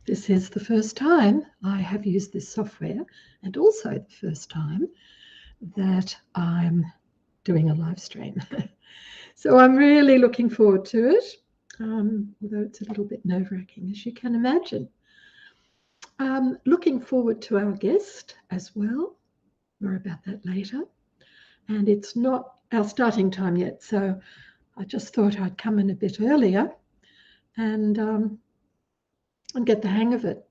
This is the first time I have used this software, and also the first time that I'm doing a live stream. So I'm really looking forward to it, although it's a little bit nerve-wracking, as you can imagine. Looking forward to our guest as well. More about that later. And it's not our starting time yet, so I just thought I'd come in a bit earlier and get the hang of it.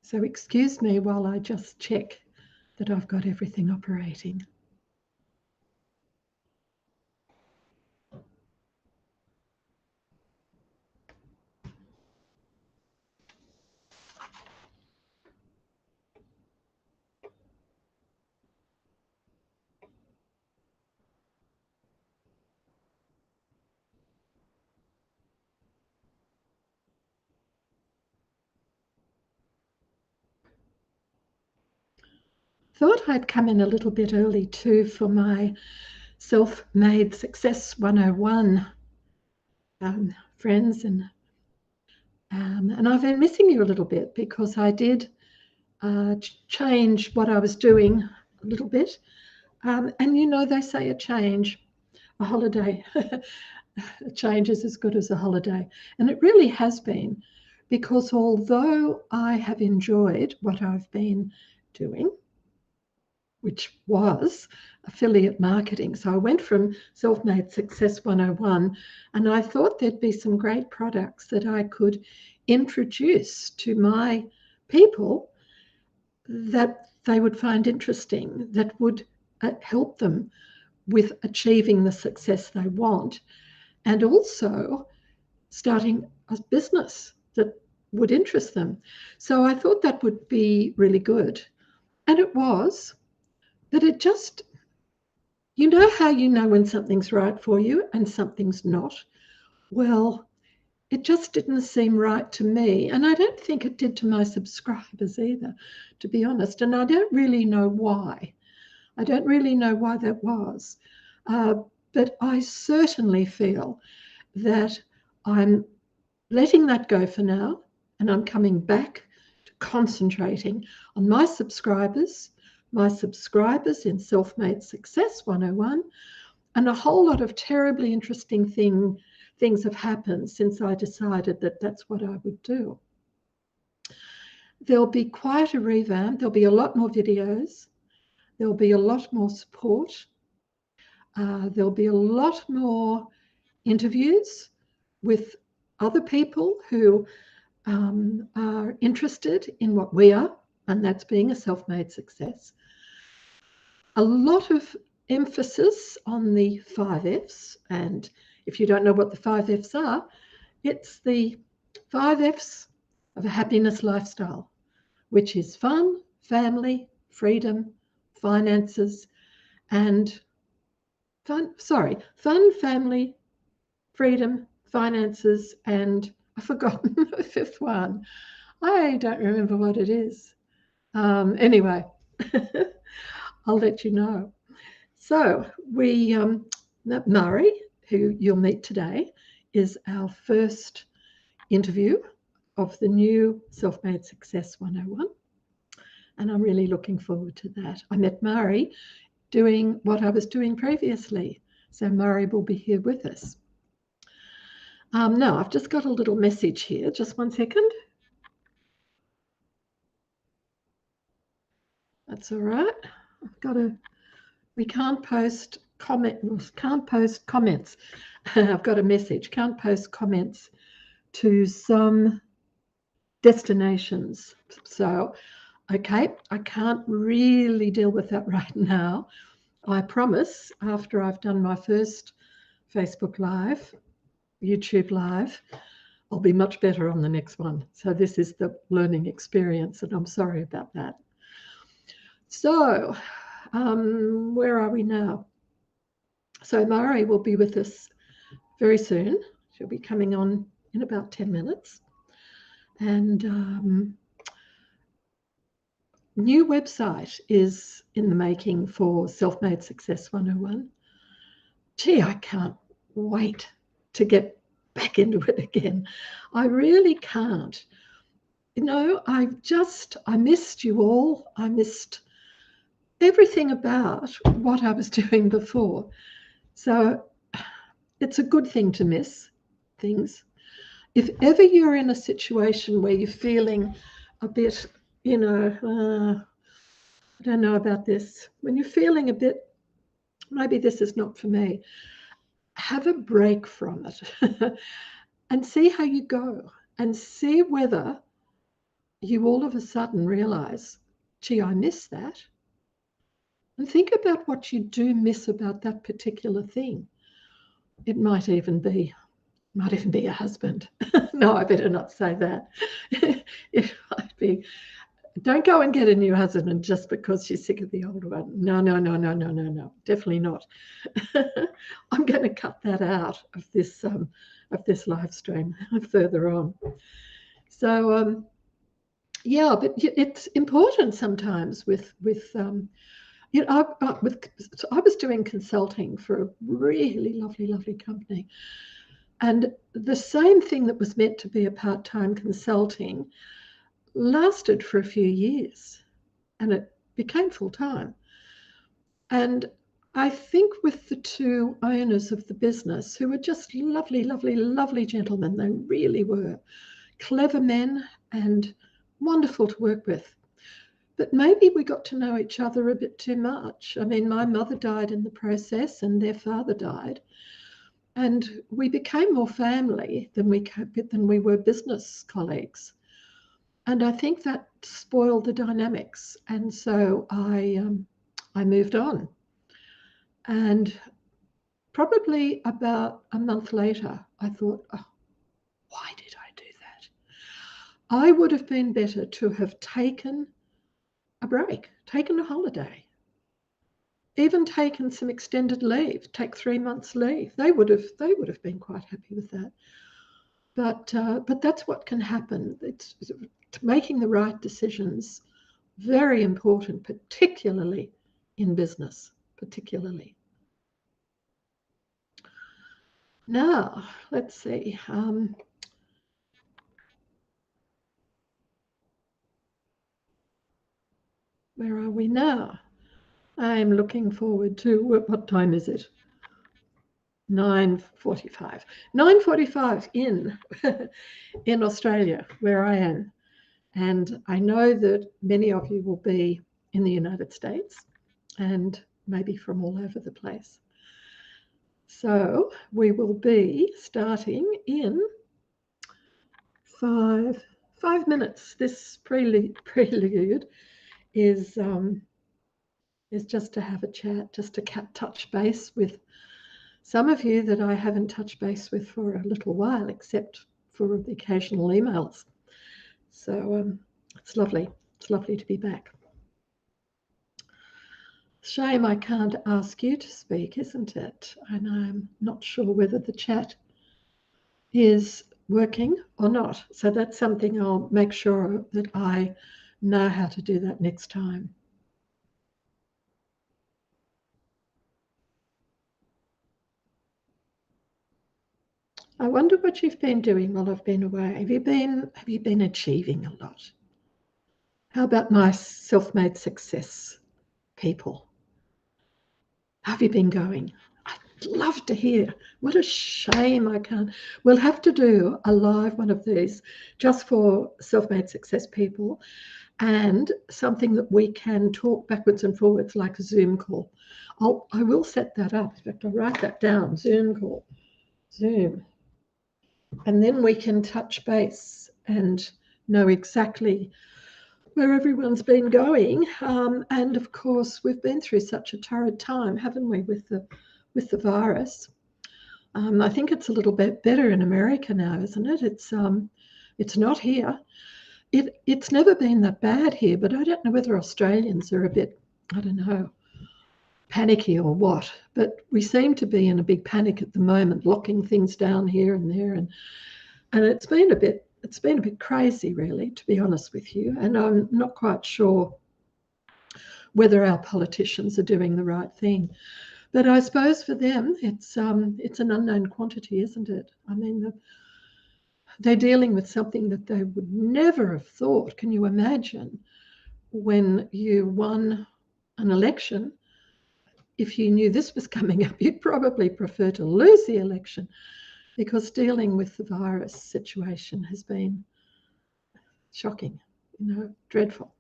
So excuse me while I just check that I've got everything operating. Thought I'd come in a little bit early too for my Self-Made Success 101 friends, and I've been missing you a little bit because I did change what I was doing a little bit. And you know, they say a holiday, a change is as good as a holiday. And it really has been, because although I have enjoyed what I've been doing, which was affiliate marketing. So I went from Self-Made Success 101, and I thought there'd be some great products that I could introduce to my people that they would find interesting, that would help them with achieving the success they want, and also starting a business that would interest them. So I thought that would be really good. And it was. But it just, you know how you know when something's right for you and something's not? Well, it just didn't seem right to me. And I don't think it did to my subscribers either, to be honest. And I don't really know why. I don't really know why that was. But I certainly feel that I'm letting that go for now, and I'm coming back to concentrating on my subscribers in Self-Made Success 101, and a whole lot of terribly interesting things have happened since I decided that that's what I would do. There'll be quite a revamp. There'll be a lot more videos. There'll be a lot more support. There'll be a lot more interviews with other people who are interested in what we are, and that's being a self-made success. A lot of emphasis on the 5 Fs, and if you don't know what the 5 Fs are, it's the 5 Fs of a happiness lifestyle, which is fun, family, freedom, finances, and fun, family, freedom, finances, and I've forgotten the 5th one. I don't remember what it is. Anyway, I'll let you know. So Murray, who you'll meet today, is our first interview of the new Self-Made Success 101. And I'm really looking forward to that. I met Murray doing what I was doing previously. So Murray will be here with us. Now, I've just got a little message here. Just one second. That's all right. We can't post comments. I've got a message. Can't post comments to some destinations. So, okay, I can't really deal with that right now. I promise after I've done my first Facebook Live, YouTube Live, I'll be much better on the next one. So this is the learning experience, and I'm sorry about that. So, where are we now? So Murray will be with us very soon. She'll be coming on in about 10 minutes. And new website is in the making for Self-Made Success 101. gee, I can't wait to get back into it again. I really can't. You know, I missed you all. I missed everything about what I was doing before. So it's a good thing to miss things. If ever you're in a situation where you're feeling a bit, you know, I don't know about this, when you're feeling a bit, maybe this is not for me, have a break from it and see how you go and see whether you all of a sudden realize, gee, I miss that. And think about what you do miss about that particular thing. It might even be a husband. No, I better not say that. It might be, don't go and get a new husband just because you're sick of the old one. No, no, no, no, no, no, no, definitely not. I'm going to cut that out of this live stream further on. So yeah, but it's important sometimes with you know, I was doing consulting for a really lovely company, and the same thing that was meant to be a part-time consulting lasted for a few years, and it became full-time. And I think with the two owners of the business, who were just lovely gentlemen, they really were clever men and wonderful to work with. But maybe we got to know each other a bit too much. I mean, my mother died in the process and their father died. And we became more family than we were business colleagues. And I think that spoiled the dynamics. And so I moved on. And probably about a month later, I thought, oh, why did I do that? I would have been better to have taken a break, taken a holiday, even taken some extended leave, take 3 months leave. They would have been quite happy with that. But that's what can happen. It's making the right decisions, very important, particularly in business, particularly. Now, let's see. Where are we now? I'm looking forward to, what time is it? 9:45. 9:45 in Australia, where I am. And I know that many of you will be in the United States and maybe from all over the place. So we will be starting in 5 minutes. This prelude is just to have a chat, just to touch base with some of you that I haven't touched base with for a little while, except for the occasional emails. So it's lovely. It's lovely to be back. Shame I can't ask you to speak, isn't it? And I'm not sure whether the chat is working or not. So that's something I'll make sure that I know how to do that next time. I wonder what you've been doing while I've been away. Have you been achieving a lot? How about my self-made success people? How have you been going? I'd love to hear. What a shame I can't. We'll have to do a live one of these just for self-made success people, and something that we can talk backwards and forwards like a Zoom call. I will set that up. In fact, I'll write that down. Zoom call. Zoom. And then we can touch base and know exactly where everyone's been going. And of course, we've been through such a torrid time, haven't we, with the virus. I think it's a little bit better in America now, isn't it? It's not here. It's never been that bad here, but I don't know whether Australians are a bit, I don't know, panicky or what. But we seem to be in a big panic at the moment, locking things down here and there, and it's been a bit crazy, really, to be honest with you. And I'm not quite sure whether our politicians are doing the right thing. But I suppose for them, it's an unknown quantity, isn't it? I mean, they're dealing with something that they would never have thought. Can you imagine when you won an election? If you knew this was coming up, you'd probably prefer to lose the election, because dealing with the virus situation has been shocking, dreadful,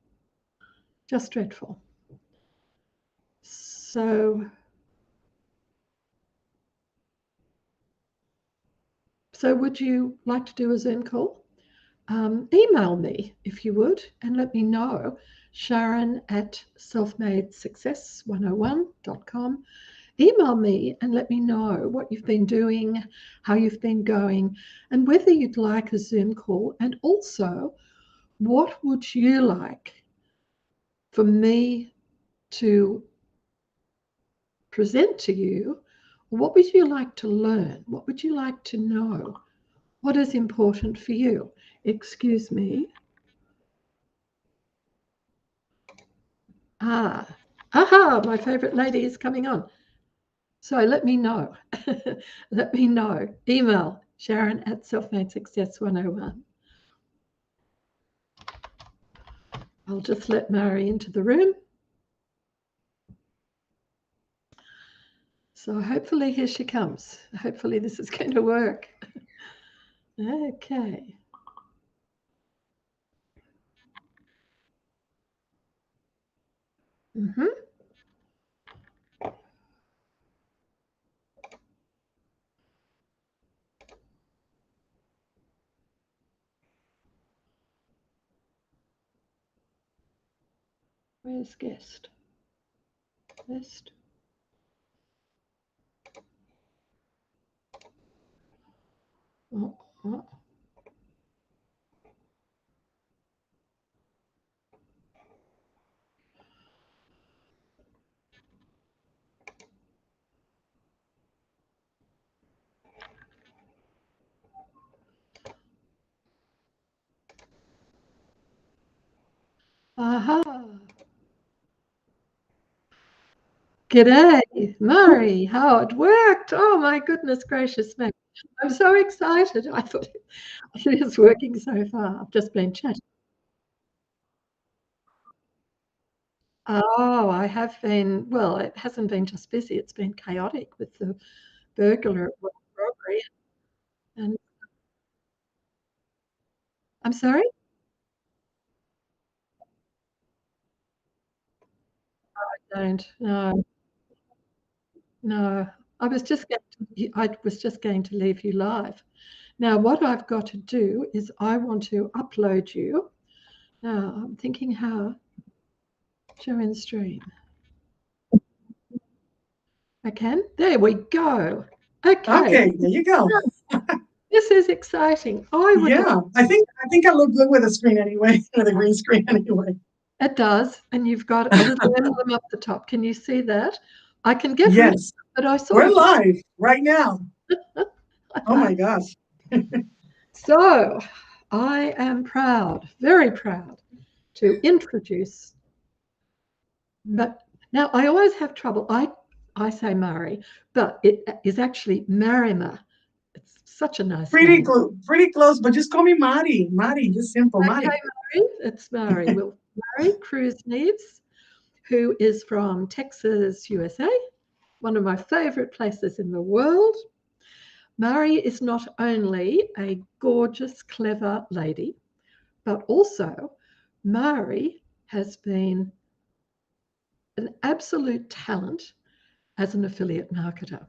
just dreadful. So would you like to do a Zoom call? Email me if you would, and let me know. Sharon at selfmadesuccess101.com. Email me and let me know what you've been doing, how you've been going, and whether you'd like a Zoom call. And also, what would you like for me to present to you? What would you like to learn? What would you like to know? What is important for you? Excuse me. Aha, my favorite lady is coming on. So let me know. Let me know. Email Sharon at selfmadesuccess101. I'll just let Mary into the room. So hopefully here she comes. Hopefully this is going to work. Okay. Where's guest? Guest. Oh. Aha. G'day, Murray. How it worked. Oh, my goodness gracious me. I'm so excited. I thought it is working so far. I've just been chatting. Oh, I have been, well, it hasn't been just busy. It's been chaotic with the burglar robbery. And I'm sorry? Don't. No, no. I was just going to leave you live. Now, what I've got to do is I want to upload you. Now, I'm thinking how show in stream. I can. There we go. Okay, there you go. This is exciting. I think I look good with a screen anyway, with a green screen anyway. It does, and you've got a little emblem up the top. Can you see that? I can get rid of it, Yes, but I sort we're of live right now. Oh my gosh. So I am proud, very proud, to introduce. But now I always have trouble. I say Mari, but it is actually Marima. It's such a nice Pretty name. pretty close, but just call me Mari. Mari, just simple Okay, Mari. Mari, it's Mari. Well, Mari Cruz Neves, who is from Texas, USA, one of my favorite places in the world. Mari is not only a gorgeous, clever lady, but also Mari has been an absolute talent as an affiliate marketer.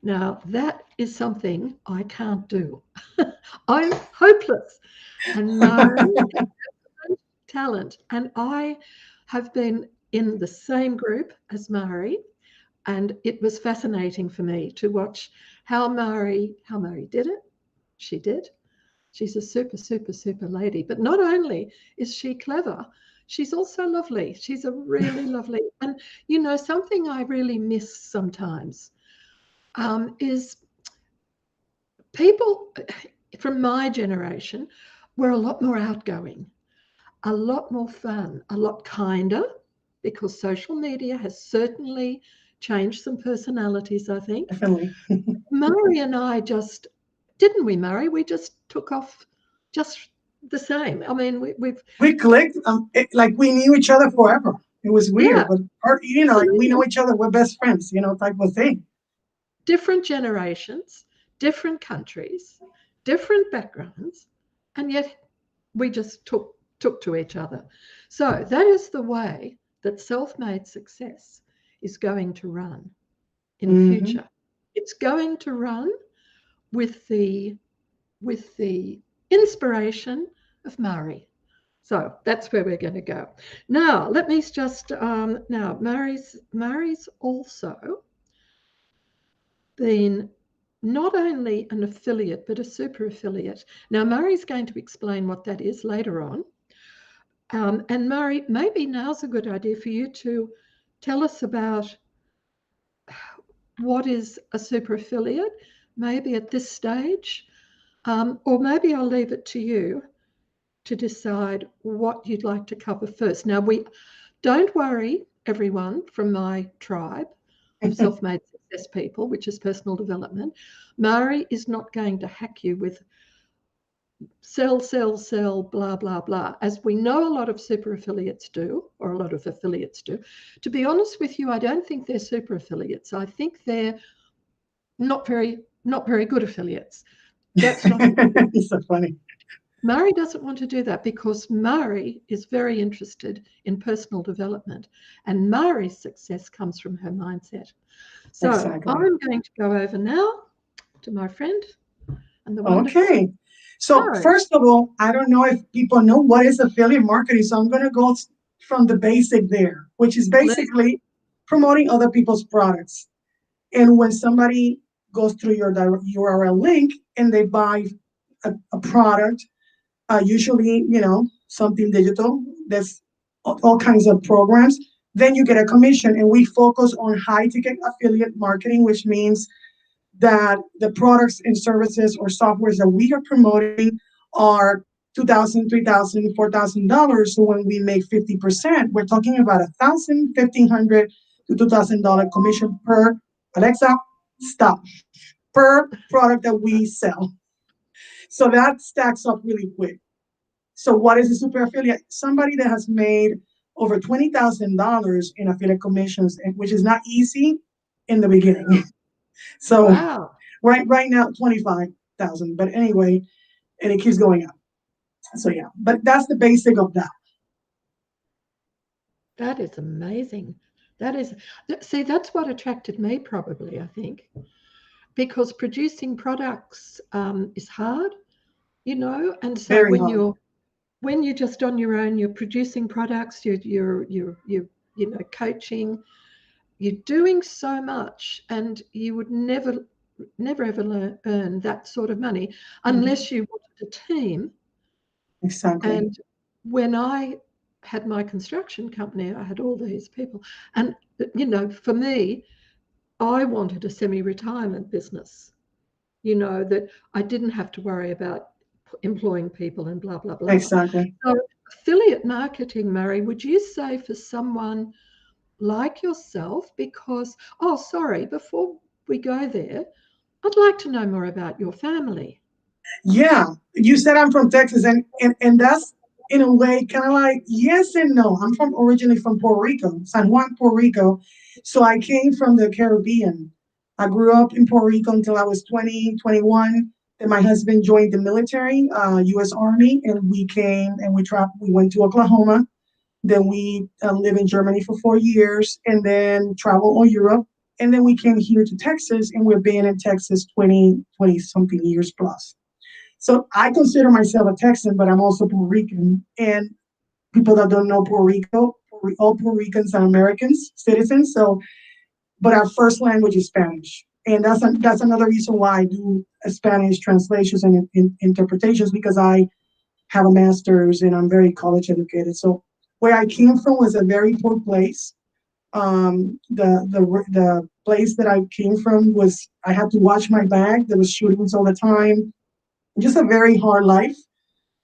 Now, that is something I can't do. I'm hopeless. And Mari is talent. And I have been in the same group as Mari, and it was fascinating for me to watch how Mari did it. She did. She's a super, super, super lady. But not only is she clever, she's also lovely. She's a really lovely. And, something I really miss sometimes is people from my generation were a lot more outgoing, a lot more fun, a lot kinder, because social media has certainly changed some personalities, I think. Definitely. Murray and I just, didn't we, Murray? We just took off just the same. I mean, We clicked, like we knew each other forever. It was weird, yeah, but like we know each other, we're best friends, type of thing. different generations, different countries, different backgrounds, and yet we just took to each other. So that is the way that self-made success is going to run in future. It's going to run with the inspiration of Murray. So that's where we're going to go. Now, let me just, now Murray's also been not only an affiliate, but a super affiliate. Now, Murray's going to explain what that is later on. And Murray, maybe now's a good idea for you to tell us about what is a super affiliate, maybe at this stage, or maybe I'll leave it to you to decide what you'd like to cover first. Now, don't worry, everyone from my tribe of self-made success people, which is personal development. Murray is not going to hack you with sell, blah, blah, blah, as we know a lot of super affiliates do, or a lot of affiliates do. To be honest with you, I don't think they're super affiliates. I think they're not very good affiliates. That's not It's so funny. Murray doesn't want to do that because Murray is very interested in personal development, and Murray's success comes from her mindset. So Exactly. I'm going to go over now to my friend and the wonderful. Okay. So Murray. First of all, I don't know if people know what is affiliate marketing. So I'm going to go from the basic there, which is basically promoting other people's products. And when somebody goes through your URL link and they buy a product, usually, something digital, there's all kinds of programs, then you get a commission. And we focus on high ticket affiliate marketing, which means that the products and services or softwares that we are promoting are $2,000, $3,000, $4,000. So when we make 50%, we're talking about $1,000, $1,500 to $2,000 commission per, Alexa, stop, per product that we sell. So that stacks up really quick. So what is a super affiliate? Somebody that has made over $20,000 in affiliate commissions, which is not easy in the beginning. So wow. right now, 25,000, but anyway, and it keeps going up. So yeah, but that's the basic of that. That is amazing. See, that's what attracted me probably, I think, because producing products is hard, and so Very hard. when you're just on your own, you're producing products, you're coaching, you're doing so much, and you would never ever earn that sort of money unless you wanted a team. Exactly. And when I had my construction company, I had all these people, and for me, I wanted a semi-retirement business, that I didn't have to worry about employing people and blah, blah, blah. Exactly. So affiliate marketing, Murray, would you say for someone like yourself, because, before we go there, I'd like to know more about your family. Yeah, you said I'm from Texas, and that's in a way kind of like yes and no. I'm originally from Puerto Rico, San Juan, Puerto Rico. So I came from the Caribbean. I grew up in Puerto Rico until I was 20, 21. Then my husband joined the military, U.S. Army, and we came and we went to Oklahoma. Then we lived in Germany for 4 years and then traveled all Europe. And then we came here to Texas, and we've been in Texas 20 something years plus. So I consider myself a Texan, but I'm also Puerto Rican. And people that don't know Puerto Rico, all Puerto Ricans are Americans, citizens. So, but our first language is Spanish. And that's another reason why I do Spanish translations and interpretations, because I have a master's and I'm very college educated. So where I came from was a very poor place. The place that I came from was, I had to watch my back. There was shootings all the time. Just a very hard life,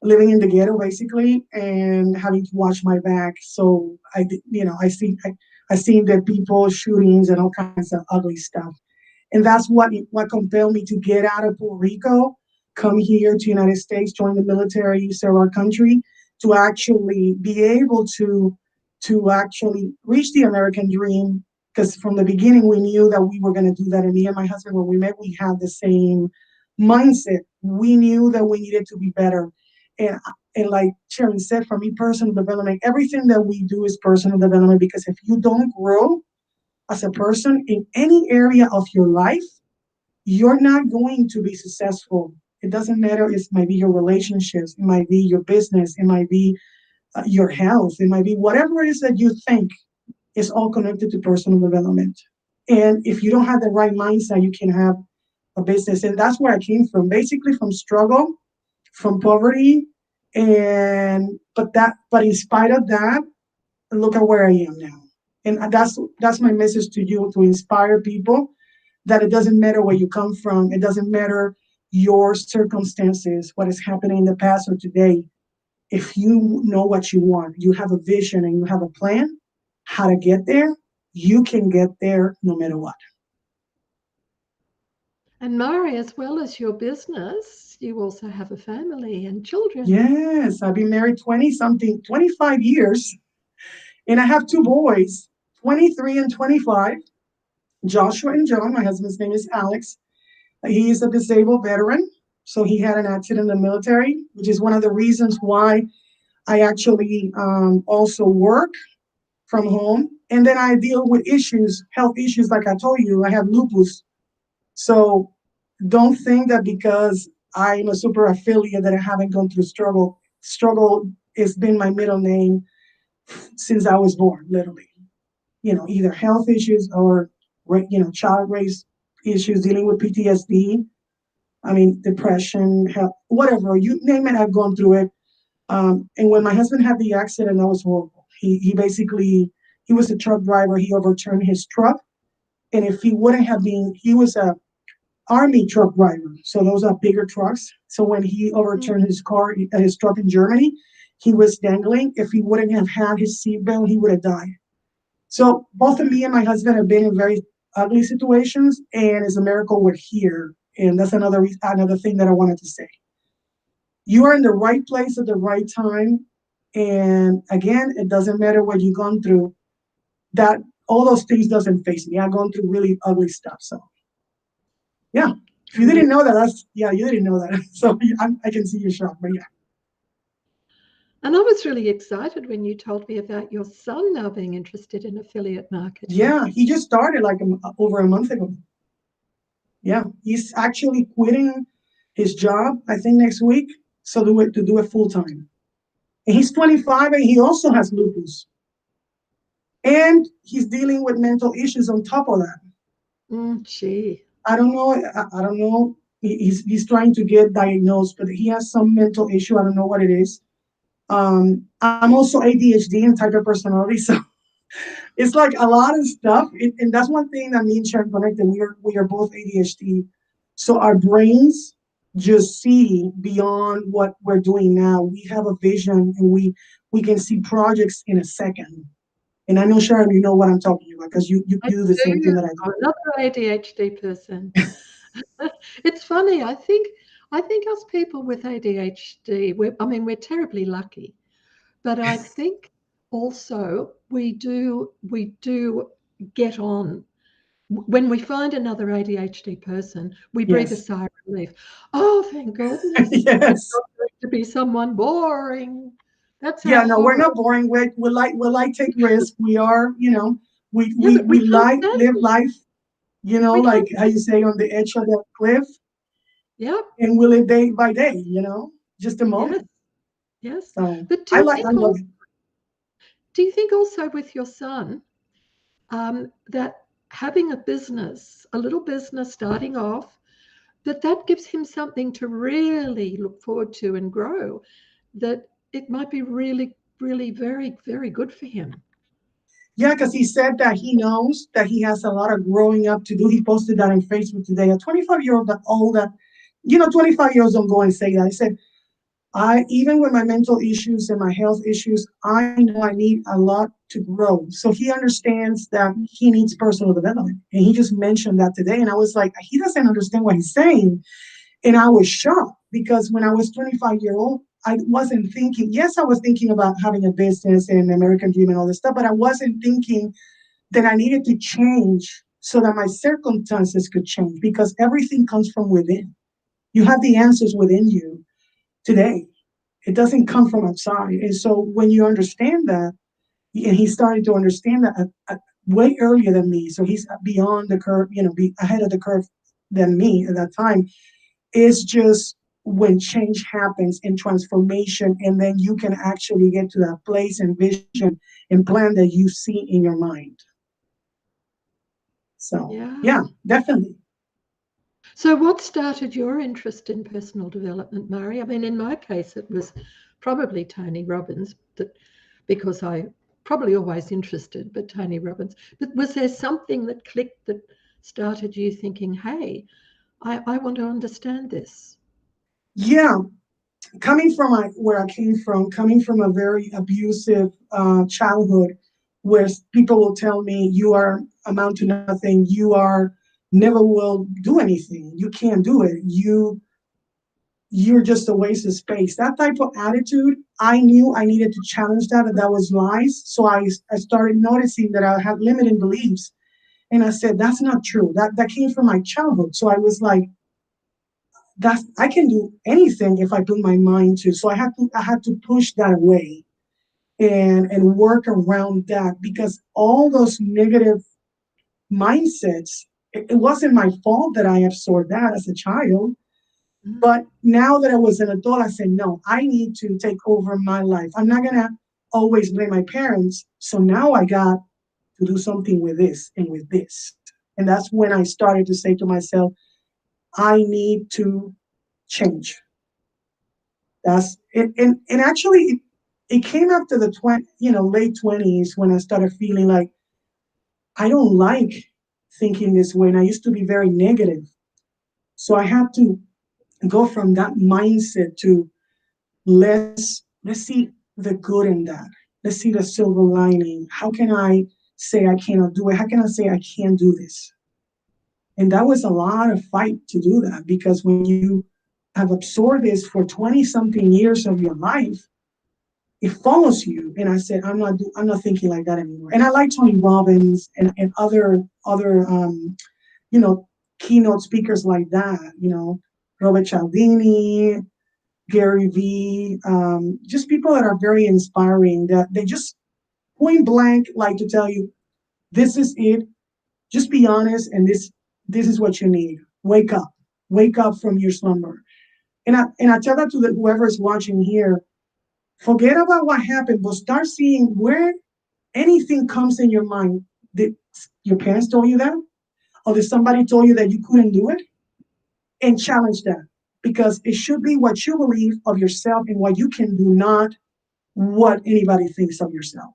living in the ghetto basically, and having to watch my back. So I I've seen the people shootings and all kinds of ugly stuff. And that's what compelled me to get out of Puerto Rico, come here to United States, join the military, serve our country, to actually be able to actually reach the American dream. Because from the beginning, we knew that we were going to do that. And me and my husband, when we met, we had the same mindset. We knew that we needed to be better. And, and like Sharon said, for me, personal development, everything that we do is personal development, because if you don't grow as a person in any area of your life, you're not going to be successful. It doesn't matter. It might be your relationships, it might be your business, it might be your health, it might be whatever it is that you think is all connected to personal development. And if you don't have the right mindset, you can have a business. And that's where I came from, basically from struggle, from poverty. But in spite of that, look at where I am now. And that's my message to you, to inspire people that it doesn't matter where you come from, it doesn't matter your circumstances, what is happening in the past or today. If you know what you want, you have a vision and you have a plan how to get there, you can get there no matter what. And Mari, as well as your business, you also have a family and children. Yes, I've been married 25 years, and I have two boys, 23 and 25, Joshua and John. My husband's name is Alex. He is a disabled veteran, so he had an accident in the military, which is one of the reasons why I actually also work from home. And then I deal with issues, health issues, like I told you, I have lupus. So don't think that because I'm a super affiliate that I haven't gone through struggle. Struggle has been my middle name since I was born, literally. Either health issues or, child raised issues, dealing with PTSD. I mean, depression, health, whatever, you name it, I've gone through it. And when my husband had the accident, that was horrible. He basically, he was a truck driver. He overturned his truck. And if he wouldn't have been, he was a army truck driver. So those are bigger trucks. So when he overturned his truck in Germany, he was dangling. If he wouldn't have had his seatbelt, he would have died. So both of me and my husband have been in very ugly situations, and it's a miracle we're here. And that's another thing that I wanted to say. You are in the right place at the right time. And again, it doesn't matter what you've gone through. That all those things doesn't face me. I've gone through really ugly stuff. So yeah, if you didn't know that, you didn't know that. So I can see your shock, but yeah. And I was really excited when you told me about your son now being interested in affiliate marketing. Yeah, he just started like over a month ago. Yeah, he's actually quitting his job, I think, next week, so to do it full time. And he's 25, and he also has lupus. And he's dealing with mental issues on top of that. Gee. I don't know. I don't know. He's trying to get diagnosed, but he has some mental issue. I don't know what it is. I'm also ADHD and type of personality, so it's like a lot of stuff. And that's one thing that me and Sharon connected. We are both ADHD, so our brains just see beyond what we're doing now. We have a vision, and we can see projects in a second. And I know, Sharon, you know what I'm talking about, because you do the same thing that I do. Another ADHD person. It's funny. I think us people with ADHD, we're terribly lucky, but I think also we do get on. When we find another ADHD person, we breathe a sigh of relief. Oh, thank goodness! Yes, to be someone boring. That's no, we're not boring. We like take risks. We are, we like live life. Like how you say, on the edge of that cliff. Yeah. And we live day by day. Just a moment. Yes. So But I love it. Do you think also with your son that having a little business starting off, that gives him something to really look forward to and grow, that it might be really, really very, very good for him? Yeah, because he said that he knows that he has a lot of growing up to do. He posted that on Facebook today. A 25-year-old that 25-year-olds don't go and say that. He said, even with my mental issues and my health issues, I know I need a lot to grow. So he understands that he needs personal development. And he just mentioned that today. And I was like, he doesn't understand what he's saying. And I was shocked because when I was 25 years old, I wasn't thinking, yes, I was thinking about having a business and American dream and all this stuff, but I wasn't thinking that I needed to change so that my circumstances could change, because everything comes from within. You have the answers within you today. It doesn't come from outside. And so when you understand that, and he started to understand that way earlier than me, so he's beyond the curve, be ahead of the curve than me at that time, is just when change happens in transformation, and then you can actually get to that place and vision and plan that you see in your mind. So yeah, definitely. So what started your interest in personal development, Mari? I mean, in my case, it was probably Tony Robbins, because I probably always interested, but Tony Robbins. But was there something that clicked that started you thinking, hey, I want to understand this? Yeah, coming from where I came from, coming from a very abusive childhood, where people will tell me, you are amount to nothing, you are never will do anything, you can't do it, you're just a waste of space. That type of attitude, I knew I needed to challenge that, and that was lies. So I started noticing that I had limiting beliefs. And I said, that's not true. That came from my childhood. So I was like, I can do anything if I put my mind to. So I had to push that away and work around that, because all those negative mindsets, it wasn't my fault that I absorbed that as a child. But now that I was an adult, I said, no, I need to take over my life. I'm not going to always blame my parents. So now I got to do something with this and with this. And that's when I started to say to myself, I need to change. That's it. And actually, it came after the late 20s, when I started feeling like I don't like thinking this way. And I used to be very negative. So I had to go from that mindset to let's see the good in that. Let's see the silver lining. How can I say I cannot do it? How can I say I can't do this? And that was a lot of fight to do that, because when you have absorbed this for 20 something years of your life, it follows you. And I said, I'm not thinking like that anymore. And I like Tony Robbins and other keynote speakers like that, Robert Cialdini, Gary Vee, just people that are very inspiring, that they just point blank like to tell you, this is it. Just be honest, and this is what you need. Wake up from your slumber. And I tell that to whoever is watching here, forget about what happened, but start seeing where anything comes in your mind. Did your parents told you that? Or did somebody told you that you couldn't do it? And challenge that, because it should be what you believe of yourself and what you can do, not what anybody thinks of yourself.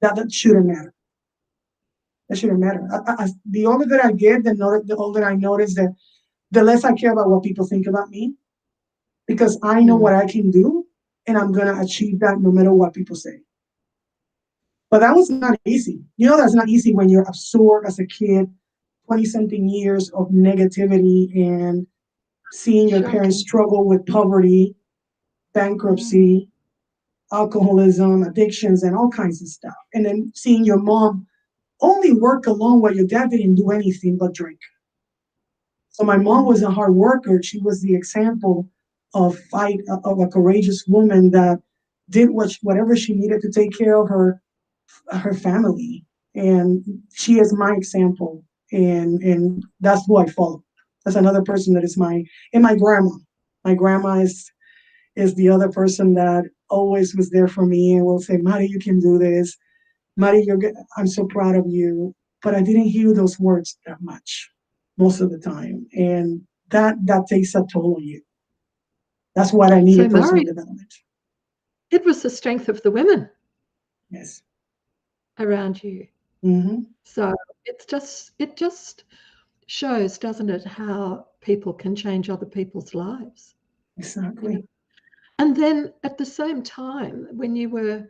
That shouldn't matter. That shouldn't matter. The older that I get, the older I notice that the less I care about what people think about me, because I know what I can do, and I'm going to achieve that no matter what people say. But that was not easy. That's not easy when you're absorbed as a kid, 20-something years of negativity, and seeing your parents struggle with poverty, bankruptcy, alcoholism, addictions, and all kinds of stuff. And then seeing your mom only work alone while your dad didn't do anything but drink. So my mom was a hard worker. She was the example of a courageous woman that did whatever she needed to take care of her family. And she is my example. And that's who I follow. That's another person that is my grandma. My grandma is the other person that always was there for me and will say, Mari, you can do this. Mari, I'm so proud of you. But I didn't hear those words that much most of the time. And that takes a toll on you. That's what I needed, so personal development. It was the strength of the women. Yes. Around you. Mm-hmm. So it just shows, doesn't it, how people can change other people's lives. Exactly. And then at the same time, when you were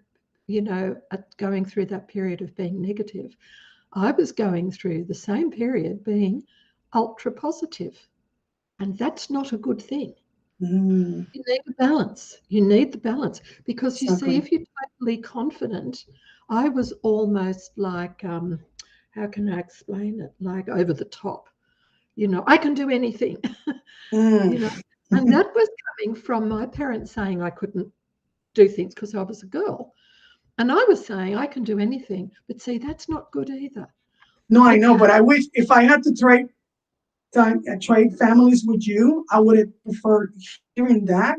going through that period of being negative, I was going through the same period being ultra positive. And that's not a good thing. Mm, You need a balance. You need the balance because you see, exactly. if you're totally confident, I was almost like, how can I explain it? Like over the top. I can do anything, Mm. you know. And that was coming from my parents saying I couldn't do things because I was a girl. And I was saying I can do anything. But see, that's not good either. No, I know, Okay. but I wish if I had to trade families with you, I would have preferred hearing that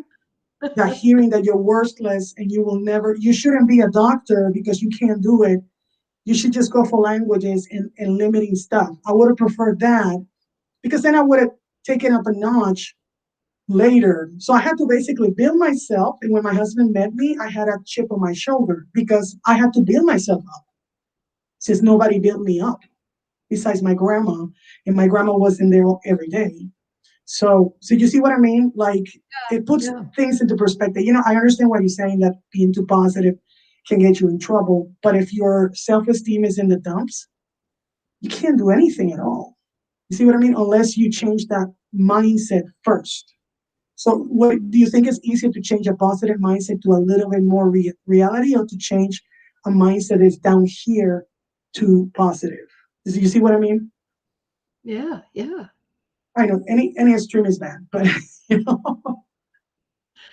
hearing that you're worthless and you shouldn't be a doctor because you can't do it. You should just go for languages and limiting stuff. I would have preferred that because then I would have taken up a notch later. So I had to basically build myself. And when my husband met me, I had a chip on my shoulder because I had to build myself up since nobody built me up besides my grandma. And my grandma wasn't there every day. So you see what I mean? Like it puts Yeah. things into perspective. I understand what you're saying that being too positive can get you in trouble. But if your self-esteem is in the dumps, you can't do anything at all. You see what I mean? Unless you change that mindset first. So what do you think is easier to change a positive mindset to a little bit more reality or to change a mindset that's down here to positive? Do you see what I mean? Yeah. Yeah. I know any extreme is bad, but you know.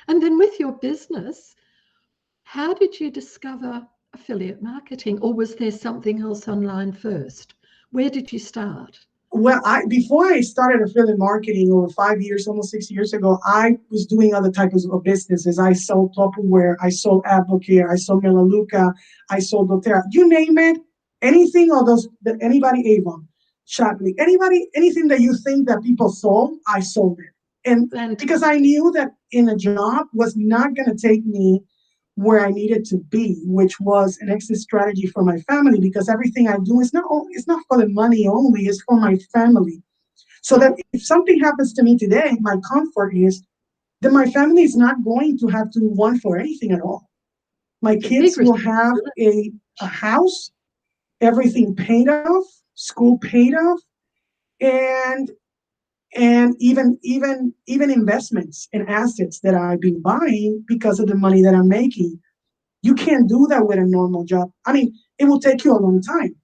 And then with your business, how did you discover affiliate marketing, or was there something else online first? Where did you start? Well, before I started affiliate marketing over 5 years, almost 6 years ago, I was doing other types of businesses. I sold Tupperware, I sold Advocare, I sold Melaleuca, I sold doTERRA. You name it, anything of those that anybody Avon, Shockley, anybody, anything that you think that people sold, I sold it. And because I Fantastic. knew that in a job was not going to take me where I needed to be, which was an exit strategy for my family, because everything I do is it's not for the money only, it's for my family. So that if something happens to me today, my comfort is that my family is not going to have to want for anything at all. My It's a big kids will have responsibility. a house, everything paid off, school paid off, and even investments and assets that I've been buying because of the money that I'm making. You can't do that with a normal job. I mean, it will take you a long time.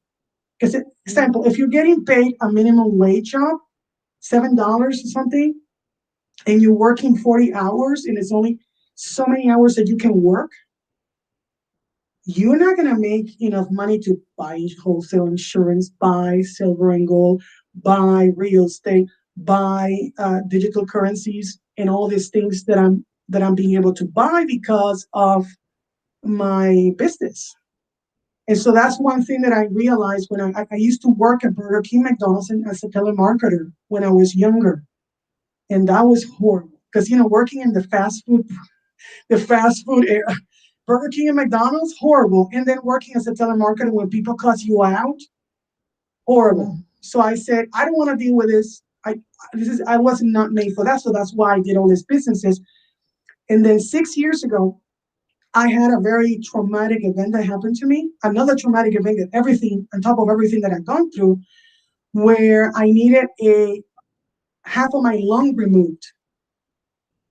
Because, example, if you're getting paid a minimum wage job, $7 or something, and you're working 40 hours and it's only so many hours that you can work, you're not going to make enough money to buy wholesale insurance, buy silver and gold, buy real estate, buy digital currencies, and all these things that I'm being able to buy because of my business. And so that's one thing that I realized when I used to work at Burger King, McDonald's, and as a telemarketer when I was younger, and that was horrible because working in the fast food era, Burger King and McDonald's, horrible, and then working as a telemarketer when people cuss you out, horrible. Mm. So I said I don't want to deal with this. I was not made for that, so that's why I did all these businesses. And then 6 years ago, I had a very traumatic event that happened to me, another traumatic event that everything, on top of everything that I've gone through, where I needed a half of my lung removed.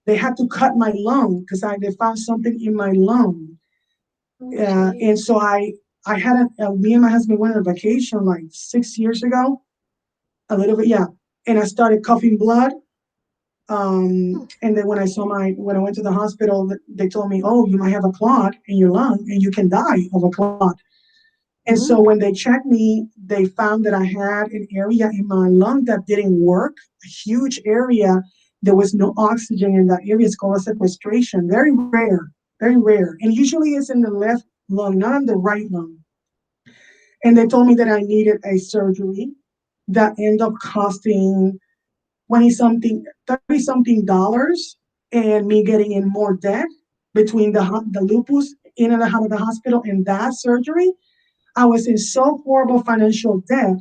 They had to cut my lung because they found something in my lung. Oh, And gee. so I had me and my husband went on a vacation like 6 years ago, a little bit, yeah. And I started coughing blood. And then when I went to the hospital, they told me, oh, you might have a clot in your lung and you can die of a clot. And so Mm. when they checked me, they found that I had an area in my lung that didn't work, a huge area. There was no oxygen in that area. It's called a sequestration. Very rare, very rare. And usually it's in the left lung, not in the right lung. And they told me that I needed a surgery that ended up costing 20 something, 30 something dollars, and me getting in more debt between the lupus in and out of the hospital and that surgery. I was in so horrible financial debt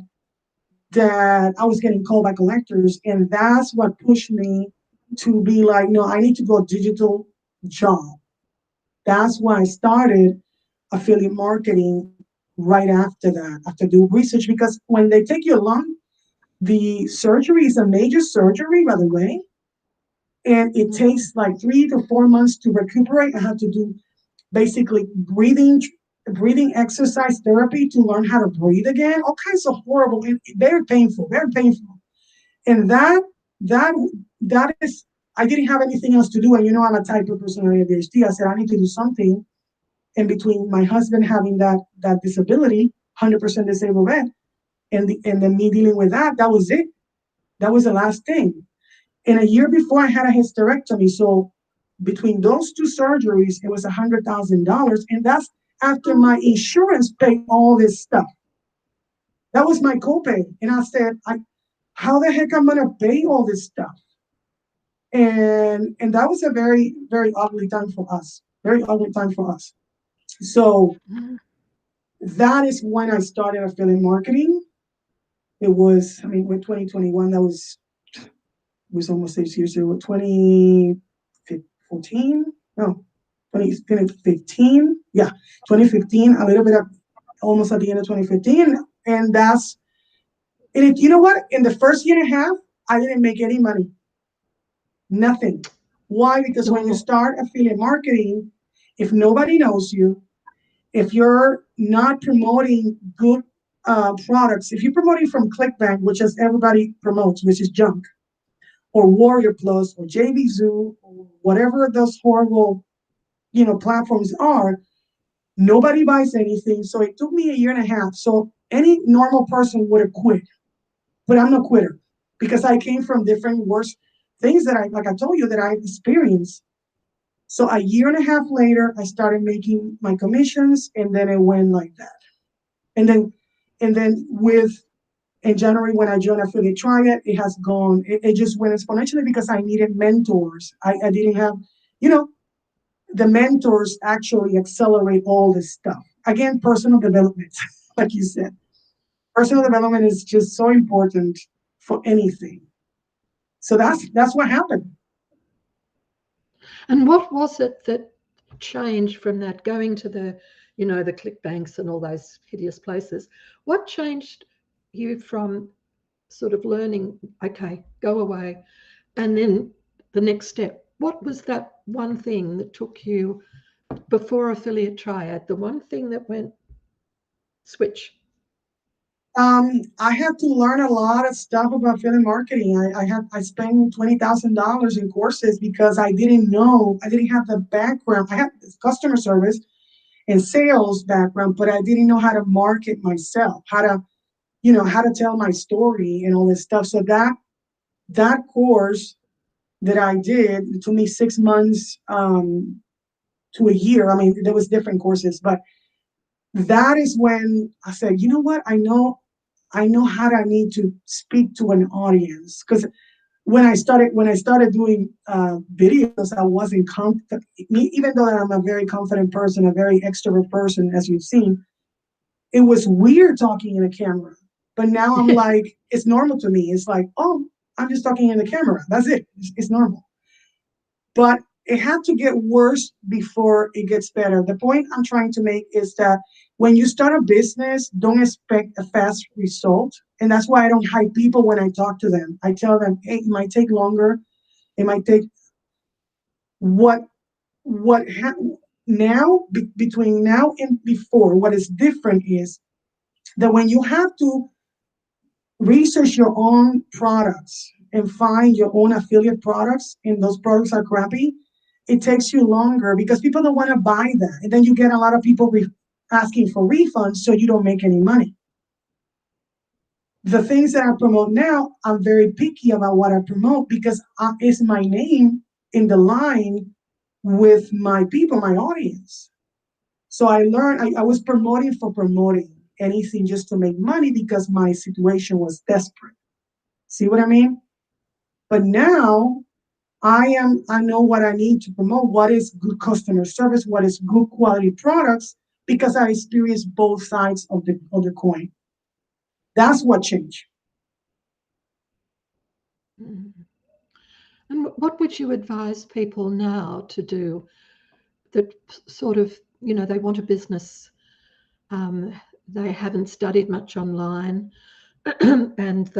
that I was getting called by collectors. And that's what pushed me to be like, no, I need to go digital job. That's why I started affiliate marketing right after that, after do research, because when they take you along, the surgery is a major surgery, by the way, and it takes like 3 to 4 months to recuperate. I had to do basically breathing exercise therapy to learn how to breathe again, all kinds of horrible and very painful, very painful. And that that is, I didn't have anything else to do. And I'm a type of person with ADHD. I said I need to do something. And between my husband having that disability, 100% disabled vet, and then me dealing with that was it. That was the last thing. And a year before, I had a hysterectomy. So between those two surgeries, it was $100,000, and that's after my insurance paid all this stuff. That was my copay, and I said, how the heck I'm gonna pay all this stuff? And that was a very, very ugly time for us. Very ugly time for us. So that is when I started affiliate marketing. It was, with 2021, that was almost 6 years ago. 2014? No, 2015. Yeah, 2015. A little bit of almost at the end of 2015, and you know what? In the first year and a half, I didn't make any money. Nothing. Why? Because when you start affiliate marketing, if nobody knows you, if you're not promoting good products, if you're promoting from ClickBank, which is everybody promotes, which is junk, or Warrior Plus, or JVZoo, or whatever those horrible, platforms are, nobody buys anything. So it took me a year and a half. So any normal person would have quit, but I'm not a quitter because I came from different worse things that like I told you, that I experienced. So a year and a half later, I started making my commissions, and then it went like that. And then, in January, when I joined Affiliate Triad, it has gone. It just went exponentially because I needed mentors. I didn't have, the mentors actually accelerate all this stuff. Again, personal development, like you said. Personal development is just so important for anything. So that's what happened. And what was it that changed from that, going to the ClickBanks and all those hideous places? What changed you from sort of learning, okay, go away, and then the next step? What was that one thing that took you before Affiliate Triad, the one thing that went switch? I had to learn a lot of stuff about affiliate marketing. I spent $20,000 in courses because I didn't know. I didn't have the background. I had customer service and sales background, but I didn't know how to market myself, how to tell my story and all this stuff. So that course that I did, it took me 6 months to a year. There was different courses, but that is when I said, you know what? I know how I need to speak to an audience, because when I started doing videos, I wasn't confident. Even though I'm a very confident person, a very extrovert person, as you've seen, it was weird talking in a camera. But now I'm like, it's normal to me. It's like, oh, I'm just talking in the camera. That's it. It's normal. But it had to get worse before it gets better. The point I'm trying to make is that when you start a business, don't expect a fast result. And that's why I don't hype people when I talk to them. I tell them, hey, it might take longer. It might take between now and before, what is different is that when you have to research your own products and find your own affiliate products, and those products are crappy, it takes you longer because people don't want to buy that. And then you get a lot of people asking for refunds, so you don't make any money. The things that I promote now, I'm very picky about what I promote because it's my name in the line with my people, my audience. So I learned, I was promoting for promoting, anything just to make money because my situation was desperate. See what I mean? But now I know what I need to promote, what is good customer service, what is good quality products, because I experienced both sides of the coin. That's what changed. And what would you advise people now to do that sort of they want a business. They haven't studied much online, and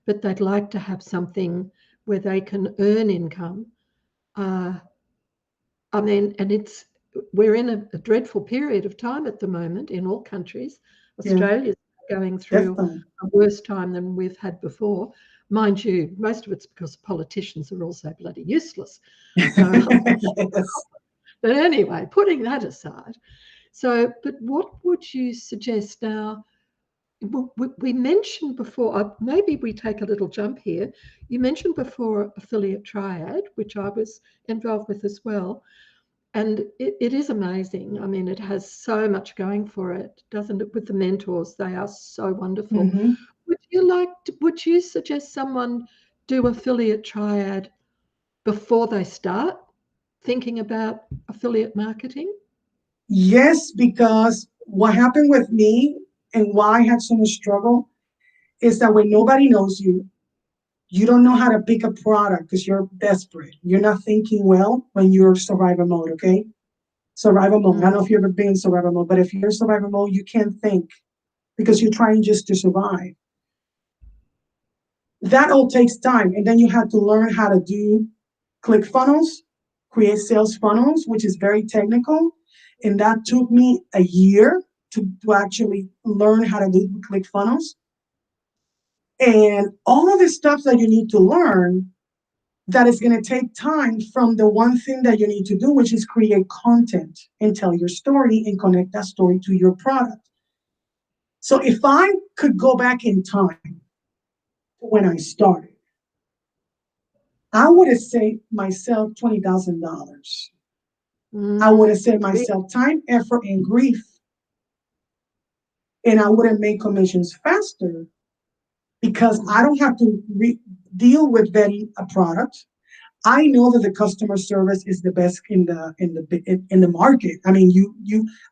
but they'd like to have something where they can earn income. I mean, and we're in a dreadful period of time at the moment in all countries. Yeah, Australia's going through definitely. a worse time than we've had before. Mind you, most of it's because politicians are also bloody useless. So, Yes. but anyway, putting that aside, but what would you suggest now? We mentioned before, maybe we take a little jump here. You mentioned before Affiliate Triad, which I was involved with as well. And it is amazing. I mean, it has so much going for it, doesn't it? With the mentors, they are so wonderful. Hmm. Would you suggest someone do Affiliate Triad before they start thinking about affiliate marketing? Yes, because what happened with me and why I had so much struggle is that when nobody knows you, you don't know how to pick a product because you're desperate. You're not thinking well when you're survival mode, okay? Survival mode. I don't know if you've ever been in survival mode, but if you're in survival mode, you can't think because you're trying just to survive. That all takes time. And then you have to learn how to do ClickFunnels, create sales funnels, which is very technical. And that took me a year to actually learn how to do ClickFunnels. And all of the stuff that you need to learn that is going to take time from the one thing that you need to do, which is create content and tell your story and connect that story to your product. So if I could go back in time to when I started, I would have saved myself $20,000. I would have saved Really? myself time, effort, and grief, and I would have made commissions faster because I don't have to deal with vetting a product. I know that the customer service is the best in the market. I mean,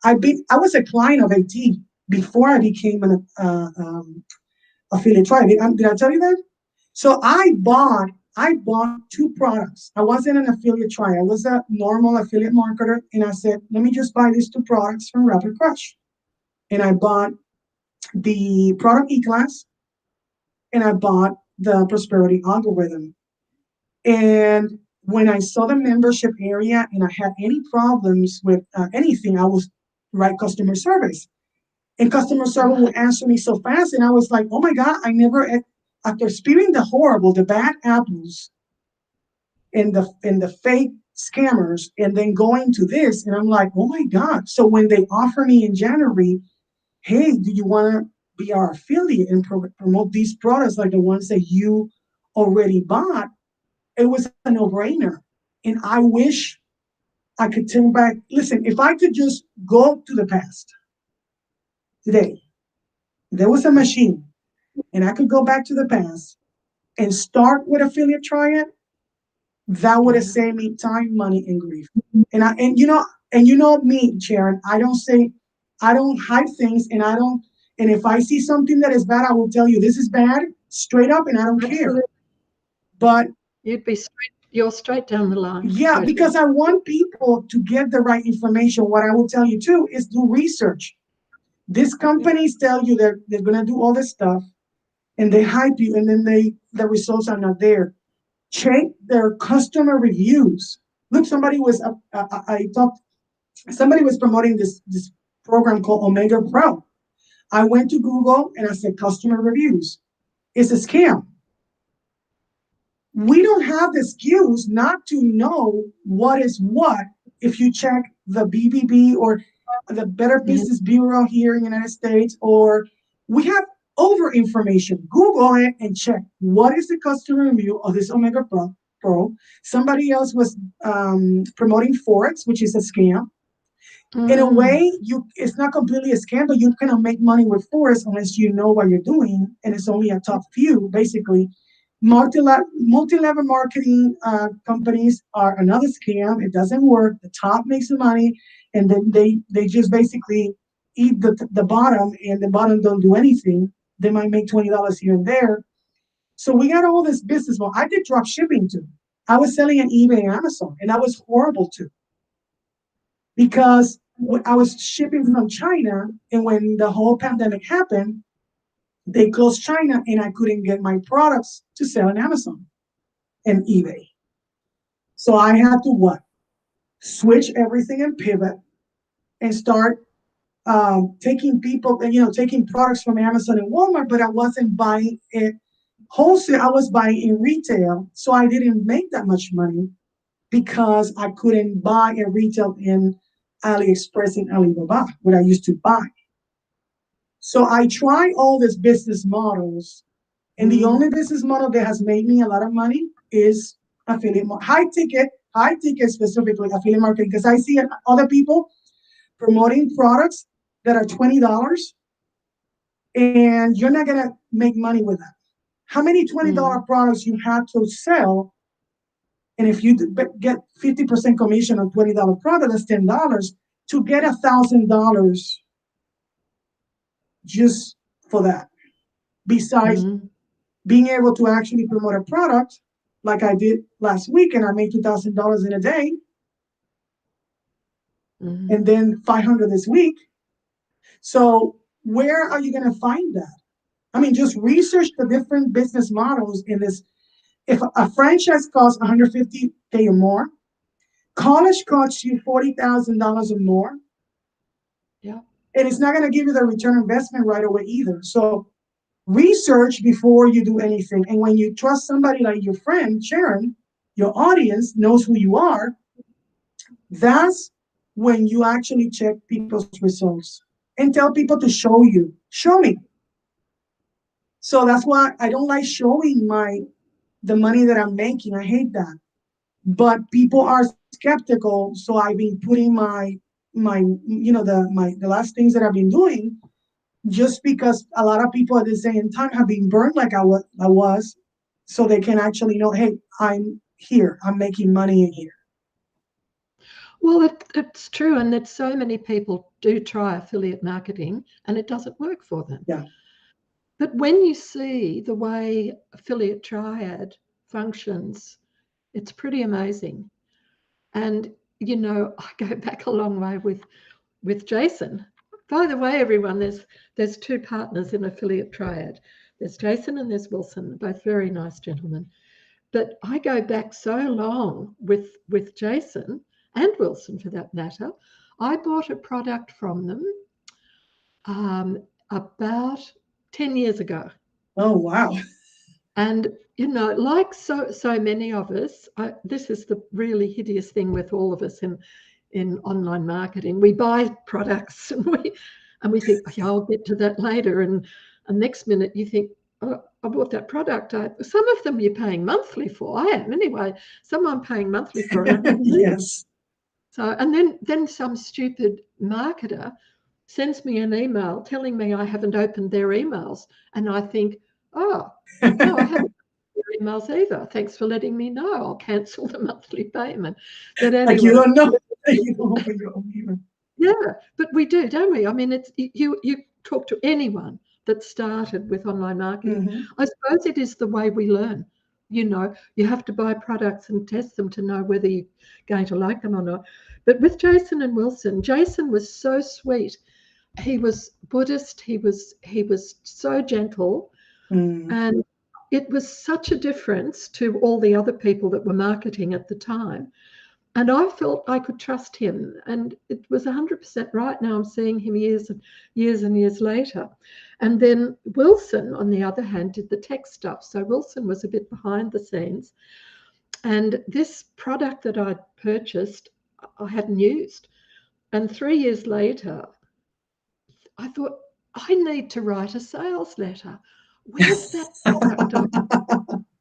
I was a client of AT before I became an affiliate tribe. Did I tell you that? So I bought two products. I wasn't an affiliate tribe. I was a normal affiliate marketer, and I said, let me just buy these two products from Rapid Crush. And I bought the product E-Class, and I bought the Prosperity Algorithm. And when I saw the membership area and I had any problems with anything, I was write customer service. And customer service would answer me so fast. And I was like, oh my God, after experiencing the bad apples and the fake scammers, and then going to this, and I'm like, oh my God. So when they offer me in January, hey, do you want to be our affiliate and promote these products like the ones that you already bought? It was a no-brainer. And I wish I could turn back. Listen, if I could just go to the past today, there was a machine, and I could go back to the past and start with Affiliate Triad, that would have Yeah. saved me time, money, and grief. And you know me, Sharon. I don't hide things, and I don't. And if I see something that is bad, I will tell you this is bad straight up, and I don't care. Absolutely. But You're straight down the line, yeah, totally. because I want people to get the right information. What I will tell you too is do research. These Yeah. companies tell you they're gonna do all this stuff, and they hype you, and then the results are not there. Check their customer reviews. Look, I talked. Somebody was promoting this program called Omega Pro. I went to Google and I said customer reviews. It's a scam. We don't have the skills not to know what is what. If you check the BBB or the Better Yeah. Business Bureau here in the United States, or we have over information. Google it and check what is the customer review of this Omega Pro. Somebody else was promoting Forex, which is a scam. In a Mm. way, it's not completely a scam, but you cannot make money with Forex unless you know what you're doing, and it's only a top few, basically. Multi-level marketing companies are another scam. It doesn't work. The top makes the money, and then they just basically eat the bottom, and the bottom don't do anything. They might make $20 here and there. So we got all this business. Well, I did drop shipping too. I was selling on eBay and Amazon, and that was horrible too, because I was shipping from China, and when the whole pandemic happened, they closed China, and I couldn't get my products to sell on Amazon and eBay. So I had to what? Switch everything and pivot and start taking taking products from Amazon and Walmart, but I wasn't buying it wholesale. I was buying in retail, so I didn't make that much money because I couldn't buy in retail in AliExpress and Alibaba, what I used to buy. So I try all these business models, and the only business model that has made me a lot of money is affiliate, high ticket specifically affiliate marketing, because I see other people promoting products that are $20, and you're not gonna make money with that. How many $20 products you have to sell? And if you get 50% commission on $20 product, that's $10 to get $1,000 just for that. Besides being able to actually promote a product like I did last week, and I made $2,000 in a day, and then 500 this week. So where are you going to find that? I mean, just research the different business models in this. If a franchise costs $150K or more, college costs you $40,000 or more. Yeah. And it's not going to give you the return on investment right away either. So research before you do anything. And when you trust somebody like your friend, Sharon, your audience knows who you are, that's when you actually check people's results and tell people to show me. So that's why I don't like showing the money that I'm making. I hate that. But people are skeptical, so I've been putting the last things that I've been doing, just because a lot of people at the same time have been burned like I was, so they can actually know, hey, I'm here, I'm making money in here. Well, it's true, and that so many people do try affiliate marketing and it doesn't work for them. Yeah. But when you see the way Affiliate Triad functions, it's pretty amazing. And, I go back a long way with Jason. By the way, everyone, there's two partners in Affiliate Triad. There's Jason and there's Wilson, both very nice gentlemen. But I go back so long with Jason and Wilson, for that matter. I bought a product from them about 10 years ago. Oh, wow. And, like so many of us, this is the really hideous thing with all of us in online marketing. We buy products and we think, oh, yeah, I'll get to that later. And next minute you think, oh, I bought that product. Some of them you're paying monthly for. I am anyway. Some I'm paying monthly for. Yes. So, and then some stupid marketer sends me an email telling me I haven't opened their emails. And I think, oh, no, I haven't opened their emails either. Thanks for letting me know. I'll cancel the monthly payment. But anyway, like you don't know. You don't open your own email. Yeah, but we do, don't we? I mean, it's you talk to anyone that started with online marketing. I suppose it is the way we learn. You have to buy products and test them to know whether you're going to like them or not. But with Jason and Wilson, Jason was so sweet. He was Buddhist. He was so gentle, and it was such a difference to all the other people that were marketing at the time. And I felt I could trust him, and it was 100% right. Now I'm seeing him years and years later. And then Wilson, on the other hand, did the tech stuff. So Wilson was a bit behind the scenes. And this product that I'd purchased, I hadn't used. And 3 years later, I thought, I need to write a sales letter. Where's that product?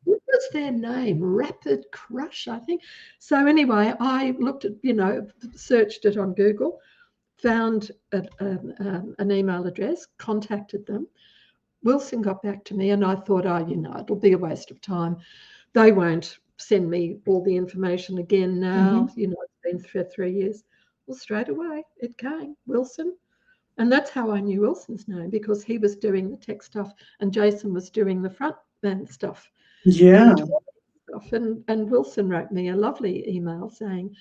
What was their name? Rapid Crush, I think. So anyway, I looked at, searched it on Google, found an email address, contacted them. Wilson got back to me, and I thought, it'll be a waste of time. They won't send me all the information again now. It's been for 3 years. Well, straight away it came, Wilson. And that's how I knew Wilson's name, because he was doing the tech stuff and Jason was doing the front end stuff. Yeah. And Wilson wrote me a lovely email saying,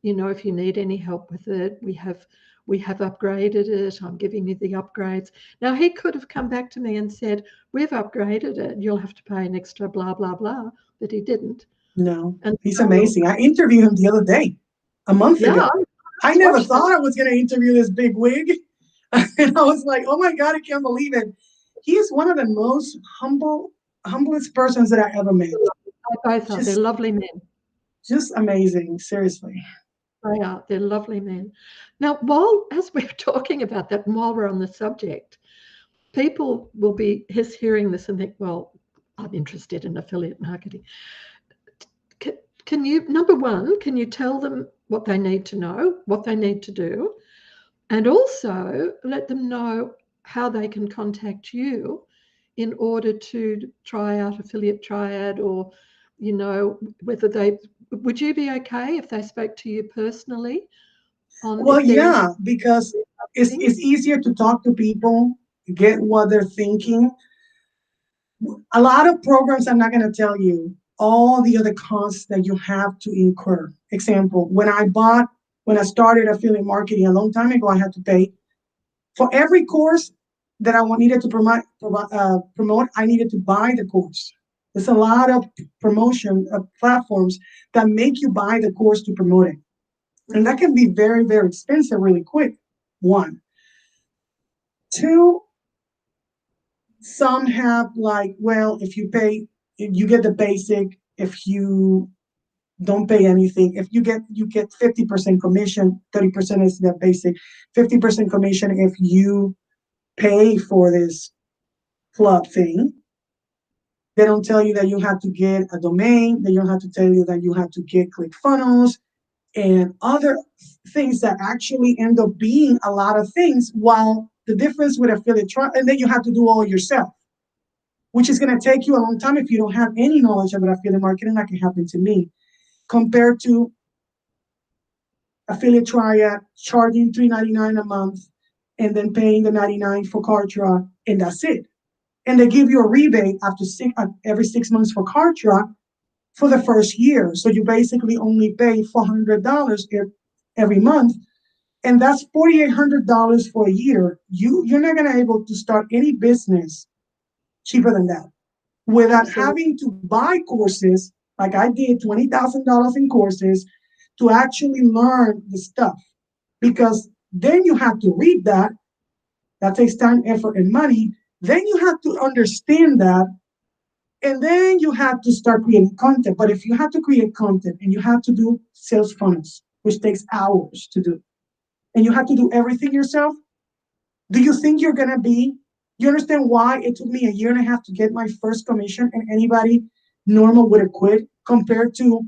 if you need any help with it, we have we have upgraded it. I'm giving you the upgrades. Now, he could have come back to me and said, we've upgraded it. You'll have to pay an extra blah, blah, blah. But he didn't. No, And he's so, amazing. I interviewed him the other day, a month yeah, ago. I just never watched thought that. I was going to interview this big wig. And I was like, oh my God, I can't believe it. He is one of the most humblest persons that I ever met. They both are. They're lovely men. Just amazing, seriously. They are. They're lovely men. Now, as we're talking about that, and while we're on the subject, people will be hearing this and think, well, I'm interested in affiliate marketing. Can you, number one, can you tell them what they need to know, what they need to do, and also let them know how they can contact you in order to try out Affiliate Triad, or, whether would you be okay if they spoke to you personally? Well, yeah, because it's easier to talk to people, get what they're thinking. A lot of programs, I'm not going to tell you all the other costs that you have to incur. Example, when I started affiliate marketing a long time ago, I had to pay for every course that I needed to promote. I needed to buy the course. There's a lot of promotion platforms that make you buy the course to promote it. And that can be very, very expensive really quick. One. Two, some have like, well, if you pay, you get the basic. If you don't pay anything, if you get 50% commission, 30% is the basic, 50% commission if you pay for this club thing. They don't tell you that you have to get a domain. They don't have to tell you that you have to get ClickFunnels and other things that actually end up being a lot of things. While the difference with affiliate trial, and then you have to do all yourself, which is going to take you a long time if you don't have any knowledge about affiliate marketing, like it happened to me, compared to Affiliate Triad charging $3.99 a month and then paying the $99 for Kartra, and that's it. And they give you a rebate every 6 months for Kartra for the first year. So you basically only pay $400 every month, and that's $4,800 for a year. You're not going to be able to start any business cheaper than that without having to buy courses like I did, $20,000 in courses to actually learn the stuff. Because then you have to read that. That takes time, effort, and money. Then you have to understand that. And then you have to start creating content. But if you have to create content and you have to do sales funnels, which takes hours to do, and you have to do everything yourself, do you think you understand why it took me a year and a half to get my first commission, and anybody normal would have quit, compared to,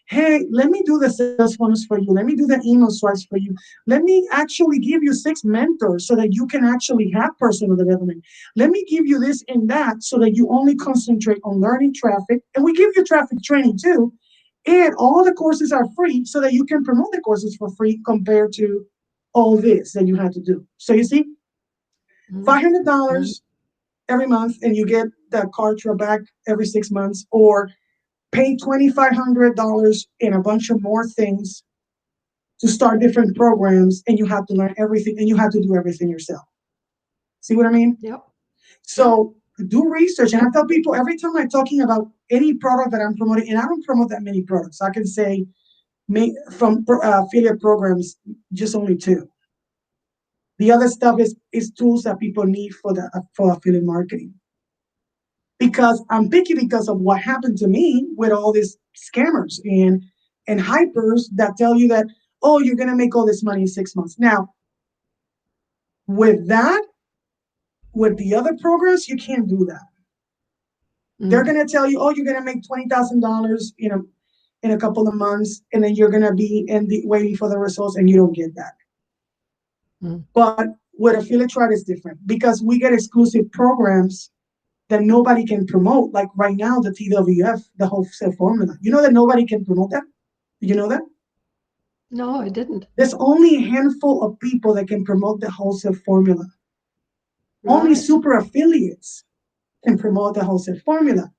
hey, let me do the sales funnels for you. Let me do the email swipes for you. Let me actually give you 6 mentors so that you can actually have personal development. Let me give you this and that so that you only concentrate on learning traffic. And we give you traffic training too. And all the courses are free so that you can promote the courses for free compared to all this that you had to do. So you see, $500 every month and you get the Kartra back every 6 months, or pay $2,500 in a bunch of more things to start different programs, and you have to learn everything and you have to do everything yourself. See what I mean? Yep. So do research. And I tell people every time I'm talking about any product that I'm promoting, and I don't promote that many products. I can say from affiliate programs, just only 2. The other stuff is tools that people need for affiliate marketing. Because I'm picky because of what happened to me with all these scammers and hypers that tell you that, oh, you're going to make all this money in 6 months. Now, with the other programs, you can't do that. They're going to tell you, oh, you're going to make $20,000 in a couple of months, and then you're going to be waiting for the results, and you don't get that. But with Affiliate Triad, it's different because we get exclusive programs that nobody can promote. Like right now, the TWF, the wholesale formula. You know that nobody can promote that? Did you know that? No, I didn't. There's only a handful of people that can promote the wholesale formula. Right. Only super affiliates can promote the wholesale formula.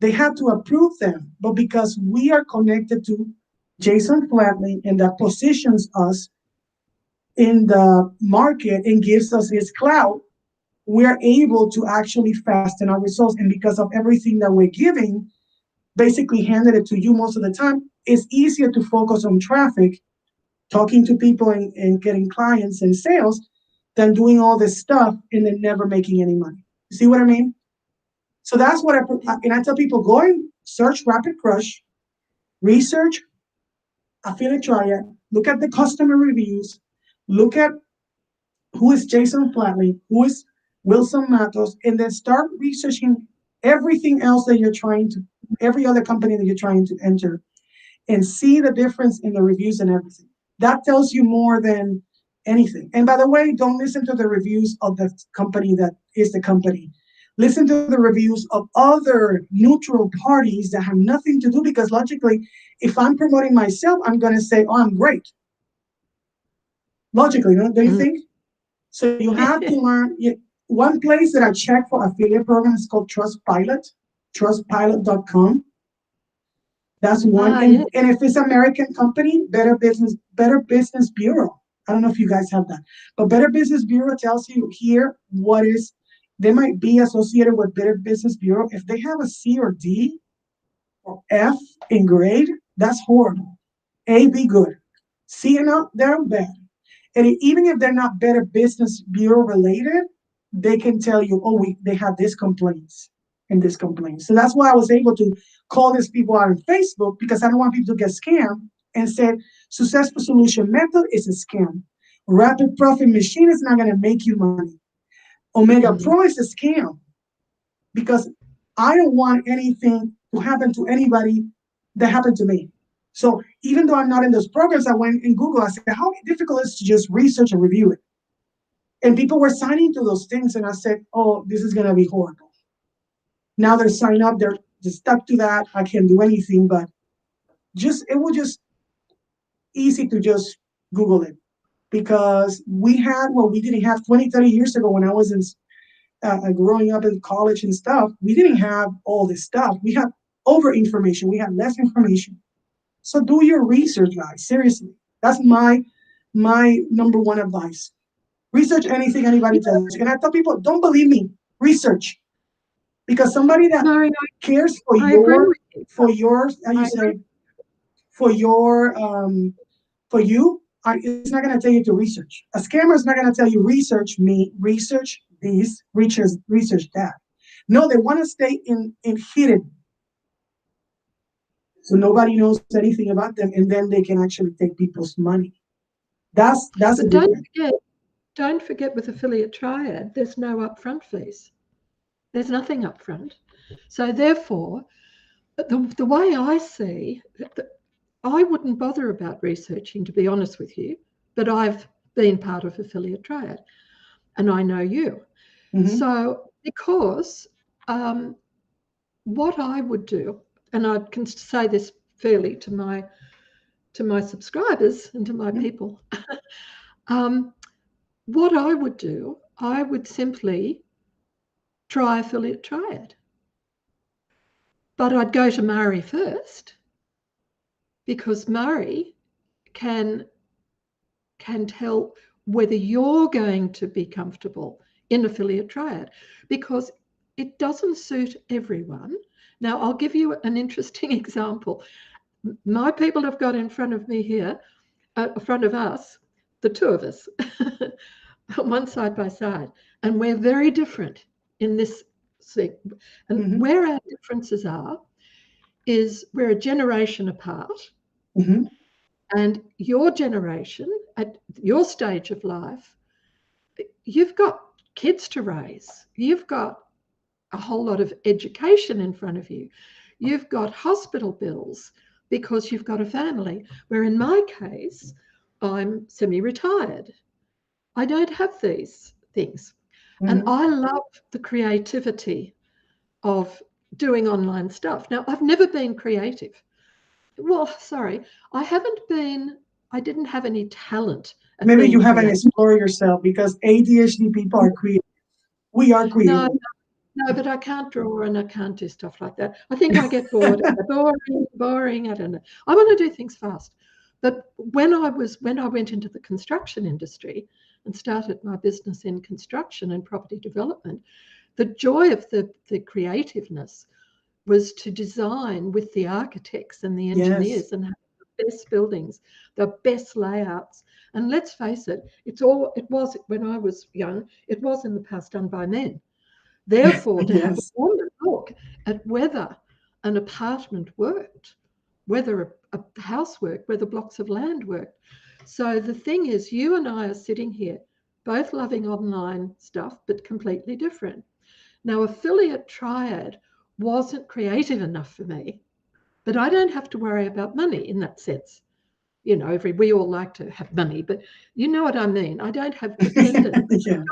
They have to approve them, but because we are connected to Jason Flatley, and that positions us in the market and gives us this clout, we're able to actually fasten our results. And because of everything that we're giving, basically handed it to you most of the time, it's easier to focus on traffic, talking to people and getting clients and sales than doing all this stuff and then never making any money. You see what I mean? So that's what I tell people, go and search Rapid Crush, research Affiliate Triad, look at the customer reviews, look at who is Jason Flatley, who is Wilson Matos, and then start researching everything else that you're trying to, every other company that you're trying to enter, and see the difference in the reviews and everything. That tells you more than anything. And by the way, don't listen to the reviews of the company that is the company. Listen to the reviews of other neutral parties that have nothing to do, because logically, if I'm promoting myself, I'm going to say, oh, I'm great. Logically, don't you think? So you have to learn. One place that I check for affiliate programs is called Trustpilot, trustpilot.com. That's one. And if it's American company, Better Business Bureau. I don't know if you guys have that, but Better Business Bureau tells you here what is, they might be associated with Better Business Bureau. If they have a C or D or F in grade, that's horrible. A, be good. C and up, they're bad. And even if they're not Better Business Bureau related, they can tell you, oh, they have this complaints and this complaint. So that's why I was able to call these people out on Facebook, because I don't want people to get scammed and said, Successful Solution Method is a scam. Rapid Profit Machine is not going to make you money. Omega Pro is a scam, because I don't want anything to happen to anybody that happened to me. So even though I'm not in those programs, I went in Google, I said, how difficult is it to just research and review it? And people were signing to those things, and I said, oh, this is going to be horrible. Now they're signed up, they're just stuck to that. I can't do anything, but it was just easy to just Google it, because we had what we didn't have 20, 30 years ago when I was in growing up in college and stuff. We didn't have all this stuff. We had over information. We had less information. So do your research, guys. Seriously, that's my number one advice. Research anything anybody tells you. And I tell people, don't believe me. Research, because somebody that cares for you, it's not going to tell you to research. A scammer is not going to tell you research me, research this, research that. No, they want to stay in hidden, so nobody knows anything about them, and then they can actually take people's money. That's but don't forget with Affiliate Triad, there's no upfront fees. There's nothing upfront. So therefore, the way I see, I wouldn't bother about researching, to be honest with you, but I've been part of Affiliate Triad, and I know you. So because what I would do, and I can say this fairly to my subscribers and to my people, what I would do, I would simply try Affiliate Triad. But I'd go to Murray first, because Murray can tell whether you're going to be comfortable in Affiliate Triad, because it doesn't suit everyone. Now, I'll give you an interesting example. My people have got in front of me here, in front of us, the two of us, one side by side, and we're very different in this thing. And where our differences are is we're a generation apart. And your generation, at your stage of life, you've got kids to raise. You've got a whole lot of education in front of you. You've got hospital bills because you've got a family. Where in my case, I'm semi-retired. I don't have these things. And I love the creativity of doing online stuff. Now, I've never been creative. Well, sorry, I didn't have any talent. Maybe you haven't explored yourself, because ADHD people are creative. We are creative. No, but I can't draw and I can't do stuff like that. I think I get bored. Boring. I don't know. I want to do things fast. But when I went into the construction industry and started my business in construction and property development, the joy of the creativeness was to design with the architects and the engineers Yes. and have the best buildings, the best layouts. And let's face it, it was when I was young, it was in the past done by men. Therefore, to have a Yes. woman look at whether an apartment worked, whether a house worked, whether blocks of land worked. So the thing is, you and I are sitting here, both loving online stuff, but completely different. Now, Affiliate Triad wasn't creative enough for me, but I don't have to worry about money in that sense. You know, we all like to have money, but you know what I mean. I don't have dependent Yeah.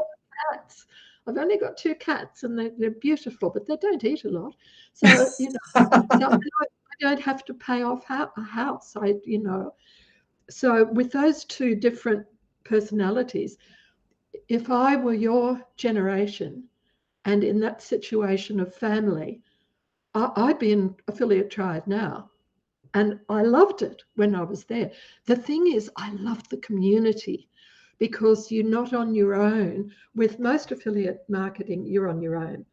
cats. I've only got 2 cats, and they're beautiful, but they don't eat a lot. So so I don't have to pay off a house. So with those 2 different personalities, if I were your generation and in that situation of family, I'd be in Affiliate Triad now. And I loved it when I was there. The thing is, I loved the community because you're not on your own. With most affiliate marketing, you're on your own.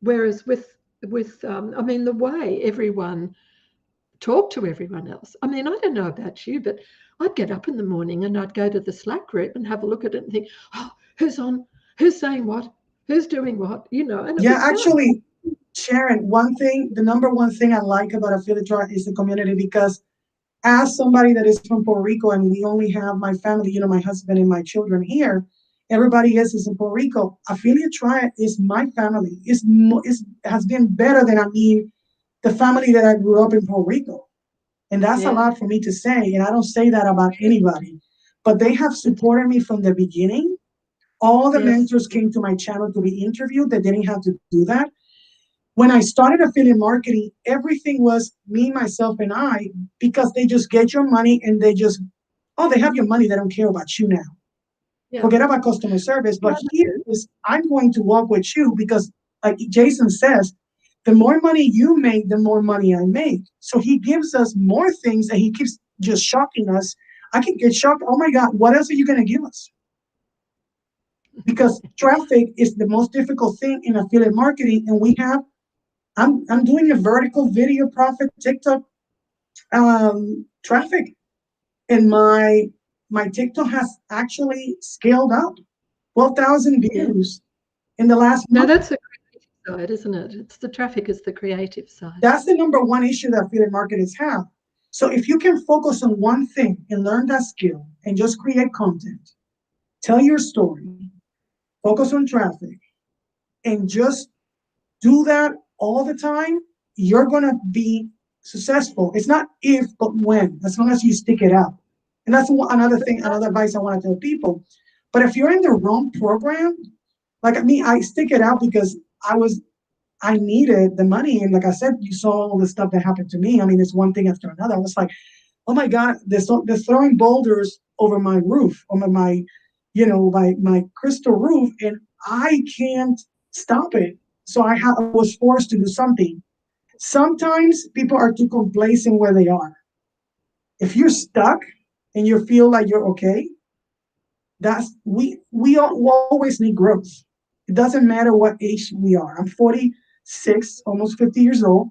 Whereas the way everyone talked to everyone else. I mean, I don't know about you, but I'd get up in the morning and I'd go to the Slack group and have a look at it and think, oh, who's on? Who's saying what? Who's doing what? And it Yeah, was fun. actually, Sharon, the number one thing I like about Affiliate Tribe is the community, because as somebody that is from Puerto Rico and we only have my family, my husband and my children here, everybody else is in Puerto Rico. Affiliate Tribe is my family. Has been better than, the family that I grew up in Puerto Rico. And that's a Yeah. lot for me to say. And I don't say that about anybody, but they have supported me from the beginning. All the Yes. mentors came to my channel to be interviewed. They didn't have to do that. When I started affiliate marketing, everything was me, myself, and I, because they just get your money and they have your money. They don't care about you now. Yeah. Forget about customer service. But Yeah, here is, I'm going to walk with you because, like Jason says, the more money you make, the more money I make. So he gives us more things and he keeps just shocking us. I can get shocked. Oh my God, what else are you going to give us? Because traffic is the most difficult thing in affiliate marketing. And I'm doing a vertical video profit TikTok traffic. And my TikTok has actually scaled up 12,000 yeah. views in the last No, month. that's the creative side, isn't it? It's the traffic is the creative side. That's the number one issue that affiliate marketers have. So if you can focus on one thing and learn that skill and just create content, tell your story, focus on traffic, and just do that all the time, you're going to be successful. It's not if, but when, as long as you stick it out. And that's another advice I want to tell people. But if you're in the wrong program, like me, I stick it out because I needed the money. And like I said, you saw all the stuff that happened to me. I mean, it's one thing after another. I was like, oh my God, they're throwing boulders over my roof, over my crystal roof, and I can't stop it. So I was forced to do something. Sometimes people are too complacent where they are. If you're stuck and you feel like you're okay, we always need growth. It doesn't matter what age we are. I'm 46, almost 50 years old,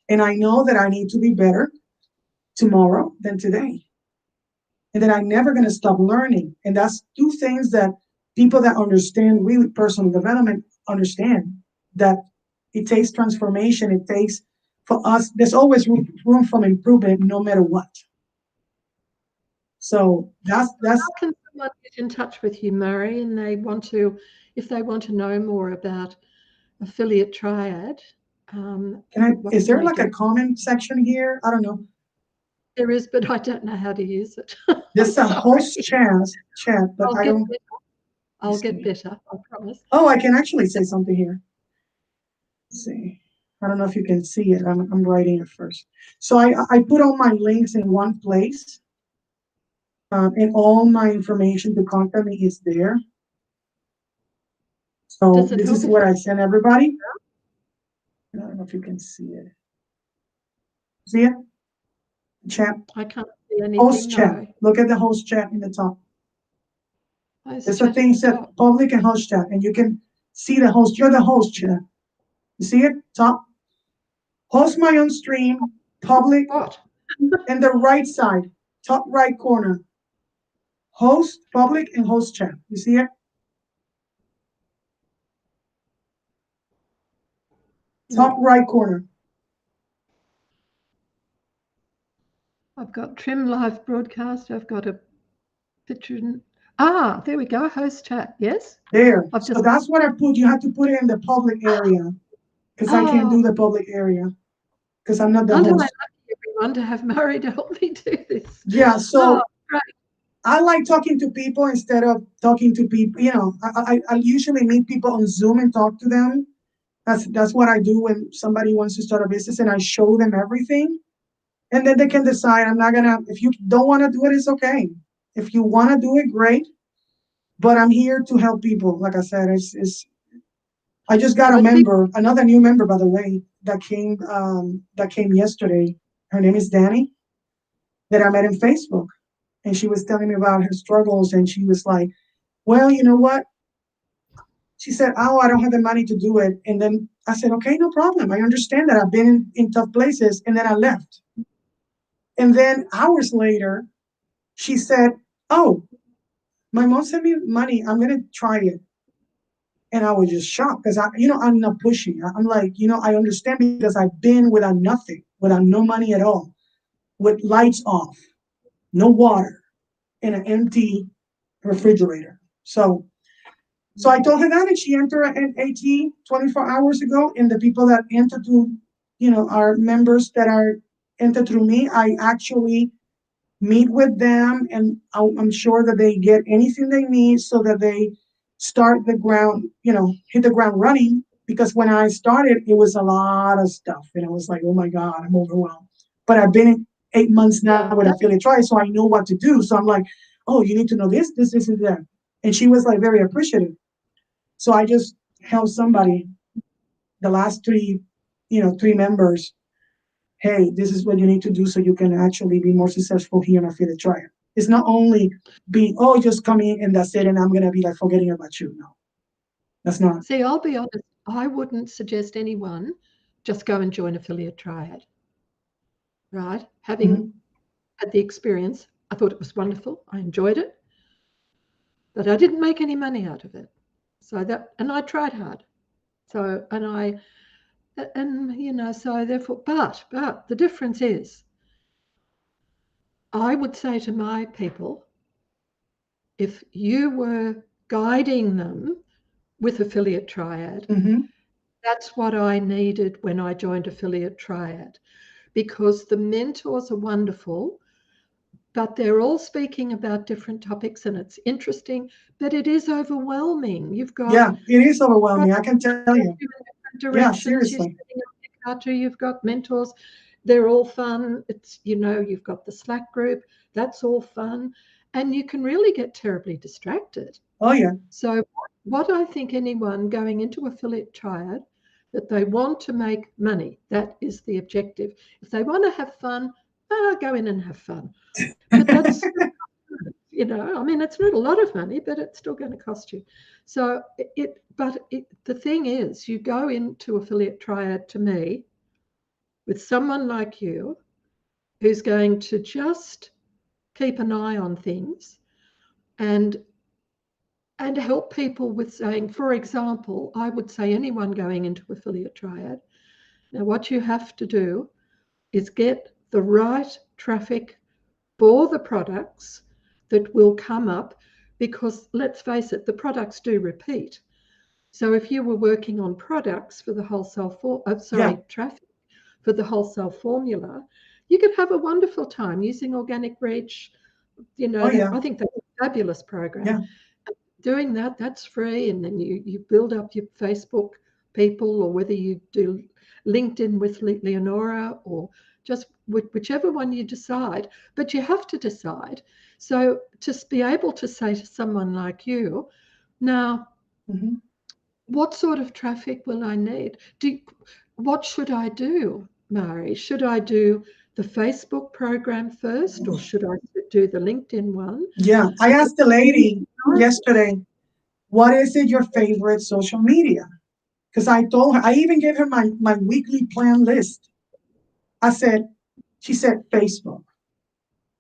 and I know that I need to be better tomorrow than today. And that I'm never going to stop learning. And that's 2 things that people that understand really personal development understand, that it takes transformation. It takes, for us, there's always room for improvement no matter what. So that's How can someone get in touch with you, Murray, and if they want to know more about Affiliate Triad? is there they like do? a comment section here? I don't know. There is, but I don't know how to use it. There's a host chat, but I'll I get don't. better. I'll get better, I promise. Oh, I can actually say something here. Let's see. I don't know if you can see it. I'm writing it first. So I put all my links in one place, and all my information to contact me is there. So Does it this help is if what I send everybody. I don't know if you can see it. See it? Chat, I can't see host anything. chat. No. Look at the host chat in the top. Host There's a chat at thing the said top. public and host chat, and you can see the host. You're the host chat. You see it? Top. Host my own stream, public, What? and the right side, top right corner. Host, public, and host chat. You see it? Top right corner. I've got trim live broadcast. I've got a picture. There we go. Host chat. Yes. There. I've So just. that's what I put. You have to put it in the public area because I can't do Oh, the public area because I'm not the aren't I host. lucky, everyone, to have Murray to help me do this? Yeah. Oh, So great. I like talking to people instead of talking to people. You know, I usually meet people on Zoom and talk to them. That's what I do when somebody wants to start a business, and I show them everything, and then they can decide. I'm not gonna. If you don't want to do it, it's okay. If you want to do it, great. But I'm here to help people. Like I said, it's I just got a I think. member, another new member, by the way, that came yesterday. Her name is Danny, that I met in Facebook, and she was telling me about her struggles, and she was like, "Well, you know what?" She said, "Oh, I don't have the money to do it." And then I said, "Okay, no problem. I understand that. I've been in tough places," and then I left. And then hours later, she said, "Oh, my mom sent me money. I'm gonna try it." And I was just shocked because I'm not pushing. I'm like, I understand because I've been without nothing, without no money at all, with lights off, no water, and an empty refrigerator. So I told her that, and she entered an AT 24 hours ago. And the people that enter through, are members that are entered through me. I actually meet with them, and I'm sure that they get anything they need so that they start the ground, hit the ground running. Because when I started, it was a lot of stuff, and I was like, oh my God, I'm overwhelmed. But I've been in 8 months now with Affiliate Triad, so I know what to do. So I'm like, oh, you need to know this, and that. And she was like very appreciative. So I just helped somebody, the last three members. Hey, this is what you need to do so you can actually be more successful here in Affiliate Triad. It's not only being, oh, just come in and that's it, and I'm going to be like forgetting about you. No, that's not. See, I'll be honest. I wouldn't suggest anyone just go and join Affiliate Triad. Right? Having had the experience, I thought it was wonderful. I enjoyed it, but I didn't make any money out of it. And I tried hard. So, so therefore, but the difference is, I would say to my people, if you were guiding them with Affiliate Triad, that's what I needed when I joined Affiliate Triad, because the mentors are wonderful, but they're all speaking about different topics, and it's interesting, but it is overwhelming. You've got it is overwhelming. I can tell you. Directions. Seriously. You've got mentors. They're all fun. It's, you've got the Slack group. That's all fun. And you can really get terribly distracted. Oh, yeah. So what I think anyone going into Affiliate Triad, that they want to make money, that is the objective. If they want to have fun, go in and have fun. But that's, it's not a lot of money, but it's still going to cost you. So the thing is, you go into Affiliate Triad, to me, with someone like you, who's going to just keep an eye on things and help people with saying, for example, I would say anyone going into Affiliate Triad, now what you have to do is get the right traffic for the products that will come up, because let's face it, the products do repeat. So if you were working on products for the wholesale traffic for the wholesale formula, you could have a wonderful time using Organic Reach. I think that's a fabulous program. Yeah. Doing that's free, and then you build up your Facebook people, or whether you do LinkedIn with Leonora, or just whichever one you decide, but you have to decide. So to be able to say to someone like you, now, what sort of traffic will I need? What should I do, Mari? Should I do the Facebook program first, or should I do the LinkedIn one? Yeah, I asked the lady yesterday, what is it your favorite social media? Because I told her, I even gave her my weekly plan list. She said Facebook.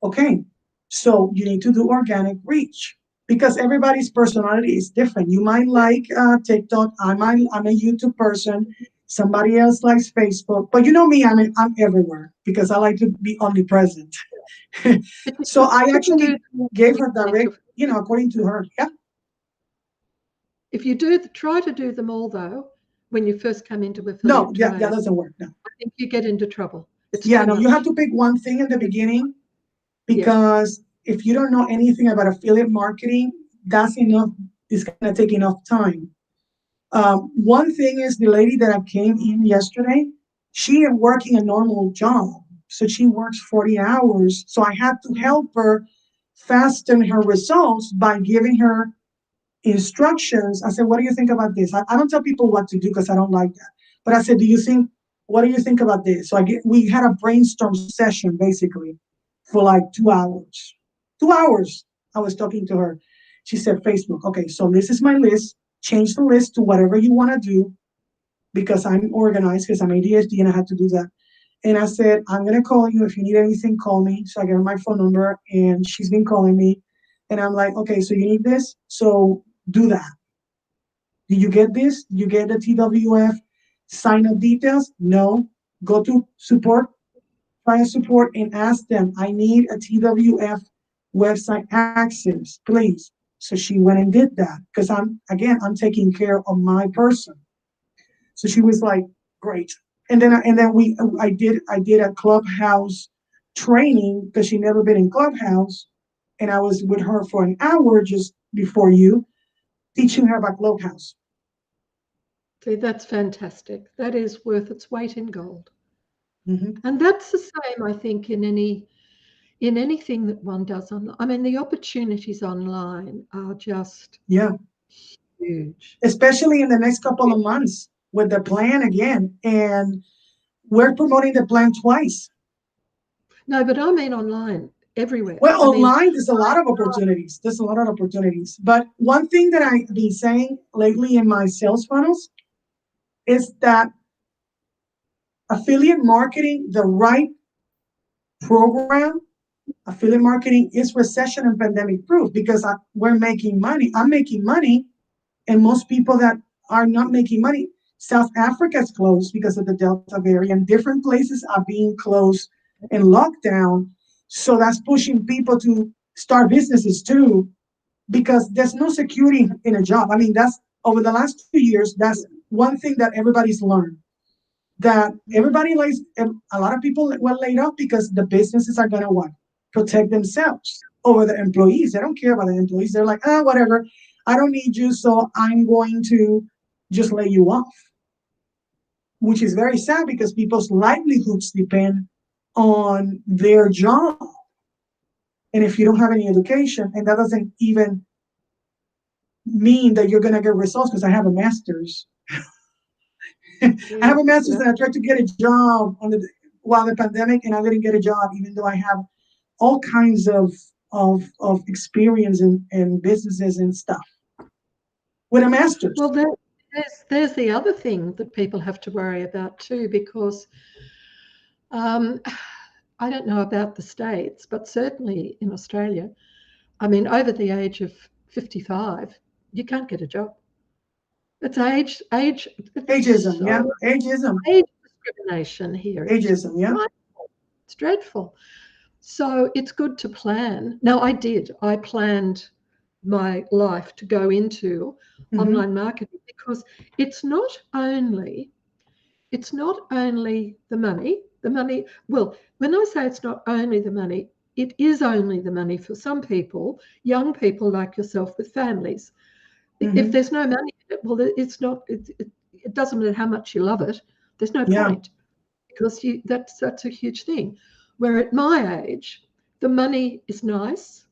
Okay, so you need to do organic reach because everybody's personality is different. You might like TikTok. I'm a YouTube person. Somebody else likes Facebook. But you know me, I'm everywhere because I like to be omnipresent. So I actually gave her direct, according to her. Yeah. If you try to do them all though, when you first come into affiliate No, yeah, trade, that doesn't work. No. I think you get into trouble. It's Yeah, too no, much. you have to pick one thing in the beginning because if you don't know anything about affiliate marketing, that's enough. It's gonna take enough time. One thing is the lady that I came in yesterday, she is working a normal job. So she works 40 hours. So I had to help her fasten her results by giving her instructions. I said, what do you think about this? I don't tell people what to do because I don't like that. But I said, what do you think about this? So we had a brainstorm session basically for like 2 hours. 2 hours I was talking to her. She said, Facebook. Okay, so this is my list. Change the list to whatever you want to do because I'm organized because I'm ADHD and I had to do that. And I said, I'm going to call you. If you need anything, call me. So I gave her my phone number and she's been calling me. And I'm like, okay, so you need this? So do that. Did you get this? Did you get the TWF sign up details? No. Go to support, fire support, and ask them, I need a TWF website access, please. So she went and did that because I'm taking care of my person. So she was like, great. And then I did a Clubhouse training because she never been in Clubhouse, and I was with her for an hour just before you, teaching her about Clubhouse. See, that's fantastic. That is worth its weight in gold. Mm-hmm. And that's the same, I think, in anything that one does online. I mean, the opportunities online are just huge. Especially in the next couple of months with the plan again. And we're promoting the plan twice. No, but I mean online, everywhere. Well, online, there's a lot of opportunities. There's a lot of opportunities. But one thing that I've been saying lately in my sales funnels is that affiliate marketing, the right program, affiliate marketing is recession and pandemic proof because we're making money. I'm making money. And most people that are not making money, South Africa is closed because of the Delta variant. Different places are being closed and locked down. So that's pushing people to start businesses too, because there's no security in a job. I mean, that's over the last 2 years, that's one thing that everybody's learned. That a lot of people were laid off because the businesses are gonna what? Protect themselves over the employees. They don't care about the employees. They're like, whatever. I don't need you, so I'm going to just lay you off. Which is very sad because people's livelihoods depend on their job. And if you don't have any education, and that doesn't even mean that you're going to get results because I have a master's. I have a master's and I tried to get a job while the pandemic and I didn't get a job, even though I have all kinds of experience in businesses and stuff with a master's. Well, there's the other thing that people have to worry about too, because I don't know about the States, but certainly in Australia, I mean, over the age of 55, you can't get a job. It's ageism, so, yeah, ageism. Age discrimination here. Ageism, yeah. It's dreadful. So it's good to plan. Now, I planned my life to go into online marketing because it's not only the money. Well, when I say it's not only the money, it is only the money for some people, young people like yourself with families. If there's no money in it, well, it's not. It doesn't matter how much you love it. There's no point because that's a huge thing. Where at my age, the money is nice.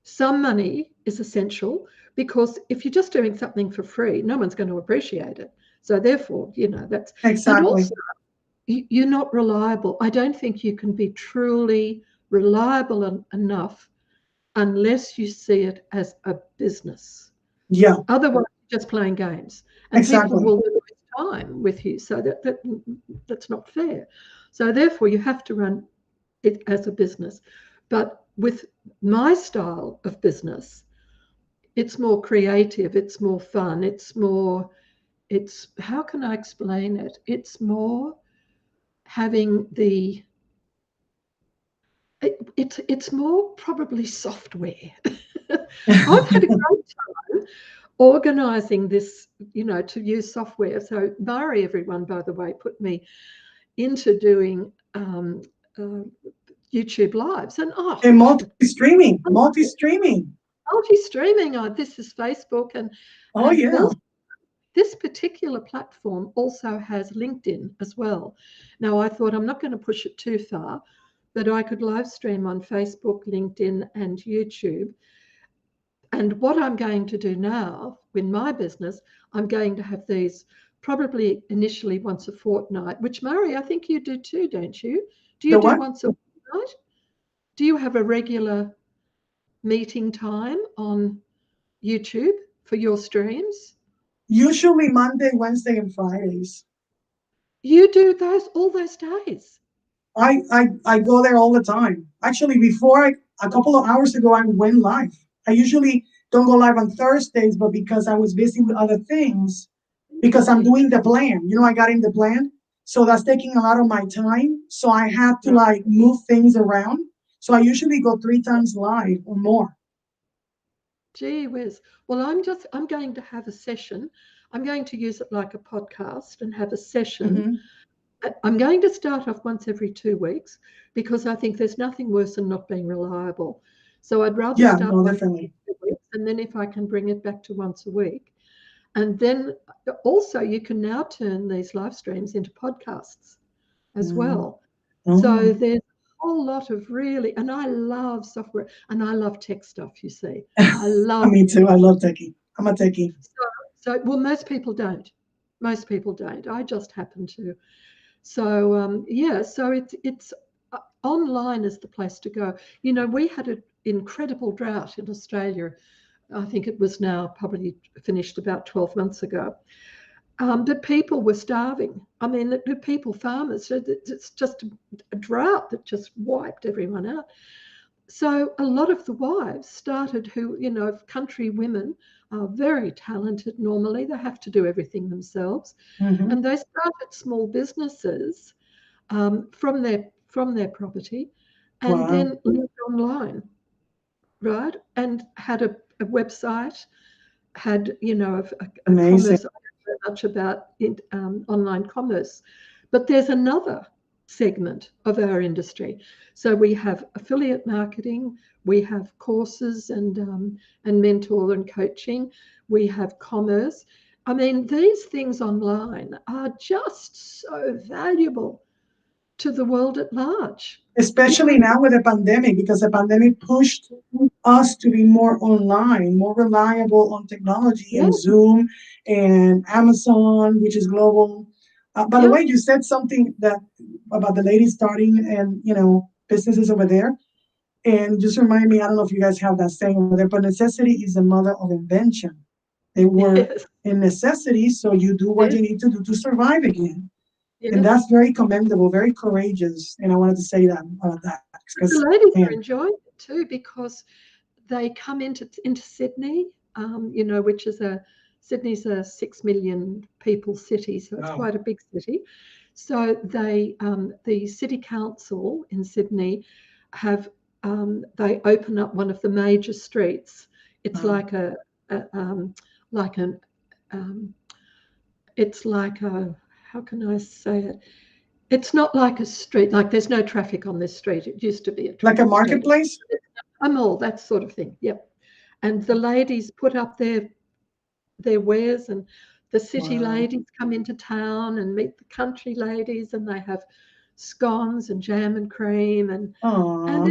Some money is essential because if you're just doing something for free, no one's going to appreciate it. So therefore, that's exactly. you're not reliable. I don't think you can be truly reliable enough unless you see it as a business. Yeah, Otherwise, you're just playing games, and people exactly. will waste time with you. So that's not fair. So therefore, you have to run it as a business. But with my style of business, it's more creative, it's more fun, it's how can I explain it? It's more having it's more probably software. I've had a great time organizing this, to use software. So Mari, everyone, by the way, put me into doing uh, YouTube lives, and And multi-streaming. multi-streaming. This is Facebook, Oh and yeah. also this particular platform also has LinkedIn as well. Now I thought I'm not going to push it too far, but I could live stream on Facebook, LinkedIn, and YouTube. And what I'm going to do now in my business, I'm going to have these probably initially once a fortnight, which Murray, I think you do too, don't you? Do you The do what? once a fortnight? Do you have a regular meeting time on YouTube for your streams? Usually Monday, Wednesday, and Fridays. You do those all those days. I go there all the time. Actually, a couple of hours ago, I went live. I usually don't go live on Thursdays, but because I was busy with other things, because I'm Really? doing the plan, I got in the plan. So that's taking a lot of my time. So I have to like move things around. So I usually go 3 times live or more. Gee whiz. Well, I'm going to have a session. I'm going to use it like a podcast and have a session. Hmm. I'm going to start off once every 2 weeks because I think there's nothing worse than not being reliable. So I'd rather Yeah, start no, once every definitely. 2 weeks, and then if I can bring it back to once a week. And then also you can now turn these live streams into podcasts as Mm. well. So Oh. there's a whole lot of really, and I love software and I love tech stuff, you see. I love Me too. I love techie. I'm a techie. well, most people don't. Most people don't. I just happen to. So yeah, so it's online is the place to go. We had an incredible drought in Australia. I think it was now probably finished about 12 months ago. But people were starving. I mean, the people, farmers, it's just a drought that just wiped everyone out. So a lot of the wives started country women are very talented normally. They have to do everything themselves. Hmm. And they started small businesses from their property and Wow. then lived online, right? And had a website, had, a Amazing. commerce. I don't know much about online commerce, but there's another segment of our industry. So we have affiliate marketing, we have courses and mentor and coaching, we have commerce. I mean, these things online are just so valuable to the world at large Especially because now with the pandemic, because the pandemic pushed us to be more online, more reliable on technology yeah, and Zoom and Amazon, which is global. By the yeah, way, you said something that about the ladies starting and businesses over there, and just remind me. I don't know if you guys have that saying over there, but necessity is the mother of invention. They were yes, in necessity, so you do what yes, you need to do to survive again. And yes. that's very commendable, very courageous. And I wanted to say that about that The because, ladies are man, enjoying it too because they come into Sydney, which is Sydney's a 6 million people city, so it's wow. quite a big city. So the city council in Sydney they open up one of the major streets. It's Wow. like an um, it's like a how can I say it? It's not like a street, like there's no traffic on this street. It used to be a Like a traffic street. marketplace? A mall, that sort of thing. Yep. And the ladies put up their wares, and the city Wow. ladies come into town and meet the country ladies, and they have scones and jam and cream, and Aw.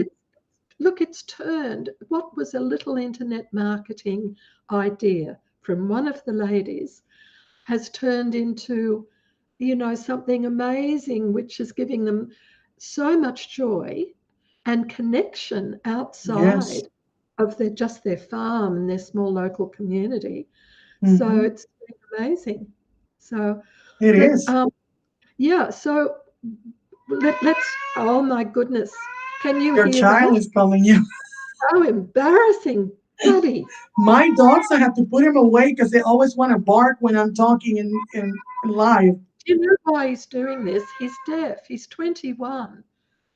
it's turned what was a little internet marketing idea from one of the ladies has turned into something amazing, which is giving them so much joy and connection Yes. outside of their farm and their small local community. So Hmm. it's been amazing. So, It but is. yeah, so let's, oh my goodness, can you Your hear child that? is calling you. So embarrassing, buddy. My dogs, I have to put him away because they always want to bark when I'm talking in live. Do you know why he's doing this? He's deaf. He's 21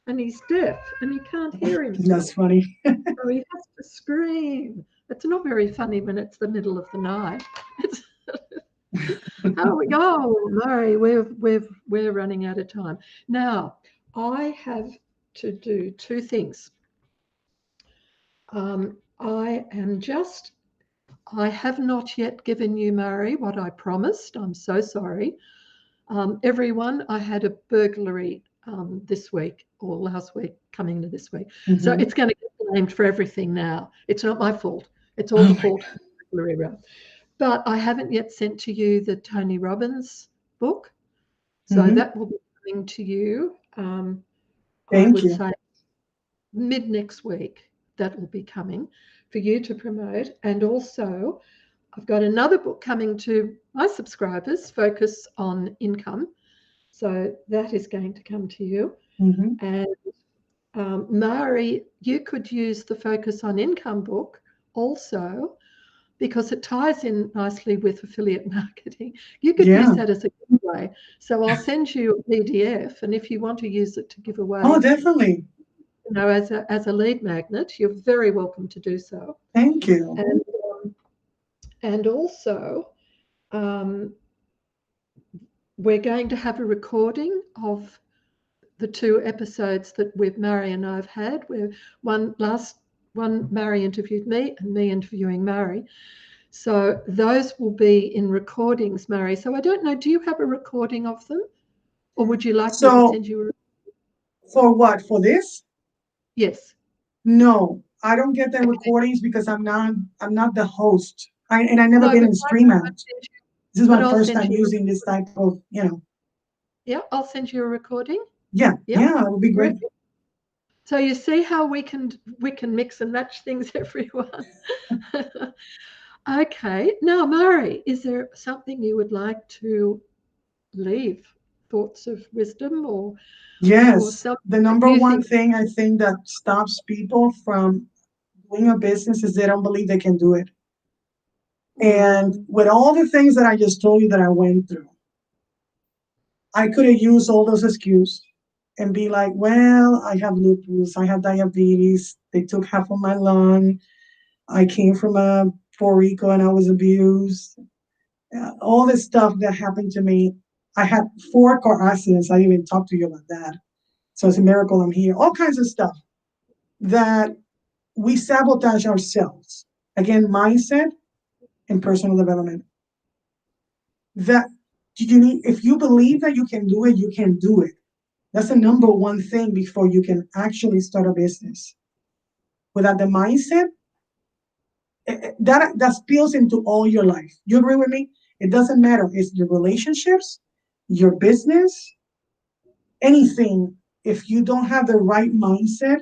and he's deaf and he can't hear himself. That's funny. So he has to scream. It's not very funny when it's the middle of the night. It's, oh, we go, Murray. We're running out of time. Now, I have to do two things. I have not yet given you, Murray, what I promised. I'm so sorry. Everyone, I had a burglary this week or last week coming to this week. So Hmm. it's going to get blamed for everything now. It's not my fault. It's all Oh the my fault of the burglary room. But I haven't yet sent to you the Tony Robbins book. God. So Hmm. that will be coming to you, I Thank would you. say, mid next week. That will be coming for you to promote. And also, I've got another book coming to my subscribers, Focus on Income. So that is going to come to you. Hmm. And Mari, you could use the Focus on Income book also because it ties in nicely with affiliate marketing. You could use Yeah. that as a giveaway. So I'll send you a PDF, and if you want to use it to give Oh, away, definitely. as a lead magnet, you're very welcome to do so. Thank you. And also, um, we're going to have a recording of the two episodes that Mary and I have had, where one Mary interviewed me and me interviewing Mary. So those will be in recordings, Mary. So I don't know, do you have a recording of them? Or would you like me to So send you a for what? For this? yes. No, I don't get the Okay. recordings because I'm not the host. And I never No, been but in Stream Ads. This is my I'll first send time you using this type of, yeah, I'll send you a recording. yeah, Yeah. yeah, that would be great. Terrific. So you see how we can mix and match things, everyone. Okay. Now, Murray, is there something you would like to leave? Thoughts of wisdom or Yes, something the that number you one think? thing I think that stops people from doing a business is they don't believe they can do it. And Mm, with all the things that I just told you that I went through, I could have used all those excuses and be like, well, I have lupus, I have diabetes, they took half of my lung, I came from Puerto Rico and I was abused. All this stuff that happened to me. I had 4 car accidents. I didn't even talk to you about that. So it's a miracle I'm here. All kinds of stuff that we sabotage ourselves. Again, mindset and personal development. That you need, if you believe that you can do it, you can do it. That's the number one thing before you can actually start a business. Without the mindset, that spills into all your life. You agree with me? It doesn't matter. It's your relationships, your business, anything. If you don't have the right mindset,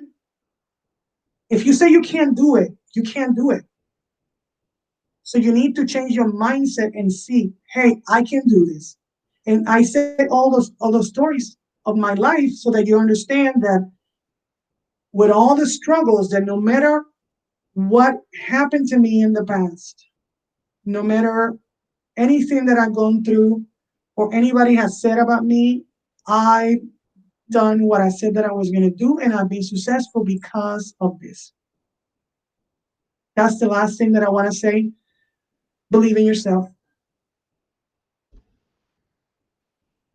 if you say you can't do it, you can't do it. So you need to change your mindset and see, hey, I can do this. And I say all those stories of my life so that you understand that with all the struggles, that no matter what happened to me in the past, no matter anything that I've gone through or anybody has said about me, I've done what I said that I was going to do, and I've been successful because of this. That's the last thing that I want to say. Believe in yourself.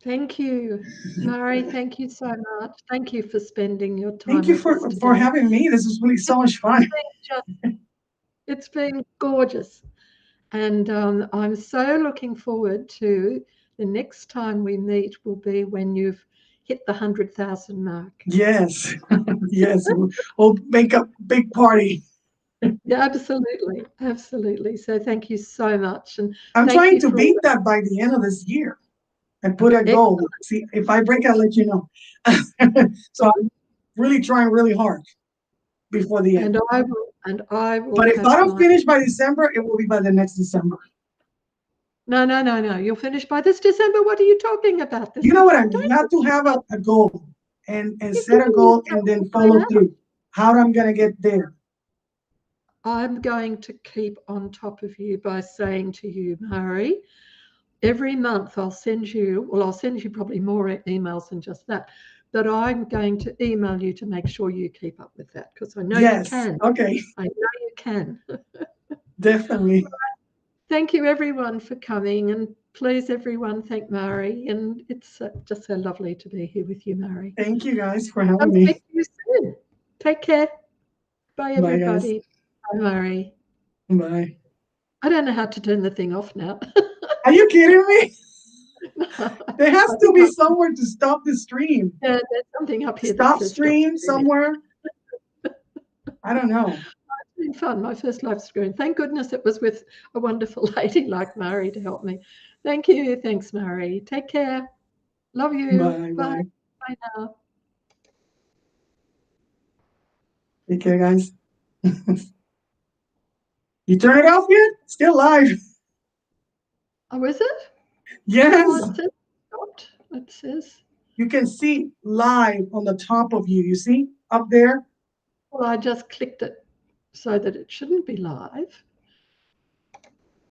thank you, Murray. Thank you so much. Thank you for spending your Thank time you with for us for today. having me. This is really so much fun. It's been gorgeous. And I'm so looking forward to the next time we meet will be when you've hit the 100,000 mark. Yes, yes. We'll make a big party. Yeah, absolutely. Absolutely. So thank you so much. And I'm thank trying you to for all beat that by the end of this year. and put a goal. See, if I break, I'll let you know. So I'm really trying really hard before the end. And I will. But if I don't finish by December, it will be by the next December. No. You'll finish by this December. What are you talking about? You know what I mean? You have to have a goal and set a goal and then follow through. How I'm going to get there. I'm going to keep on top of you by saying to you, Mari, every month I'll send you probably more emails than just that, but I'm going to email you to make sure you keep up with that, because I know you can. Okay. I know you can. Definitely. Thank you, everyone, for coming, and please, everyone, thank Mari. And it's just so lovely to be here with you, Mari. Thank you guys for having me. I'll speak to you soon. Take care. Bye, everybody. Bye, Mari. Bye. I don't know how to turn the thing off now. Are you kidding me? There has to be somewhere to stop the stream. Yeah, there's something up here. Stop stream somewhere. I don't know. It's been fun, my first live stream. Thank goodness it was with a wonderful lady like Mari to help me. Thank you. Thanks, Mari. Take care. Love you. Bye. Bye now. Take care, guys. You turn it off yet? Still live. Oh, is it? Yes. Oh, it says stopped. It says. You can see live on the top of you. You see up there? Well, I just clicked it so that it shouldn't be live.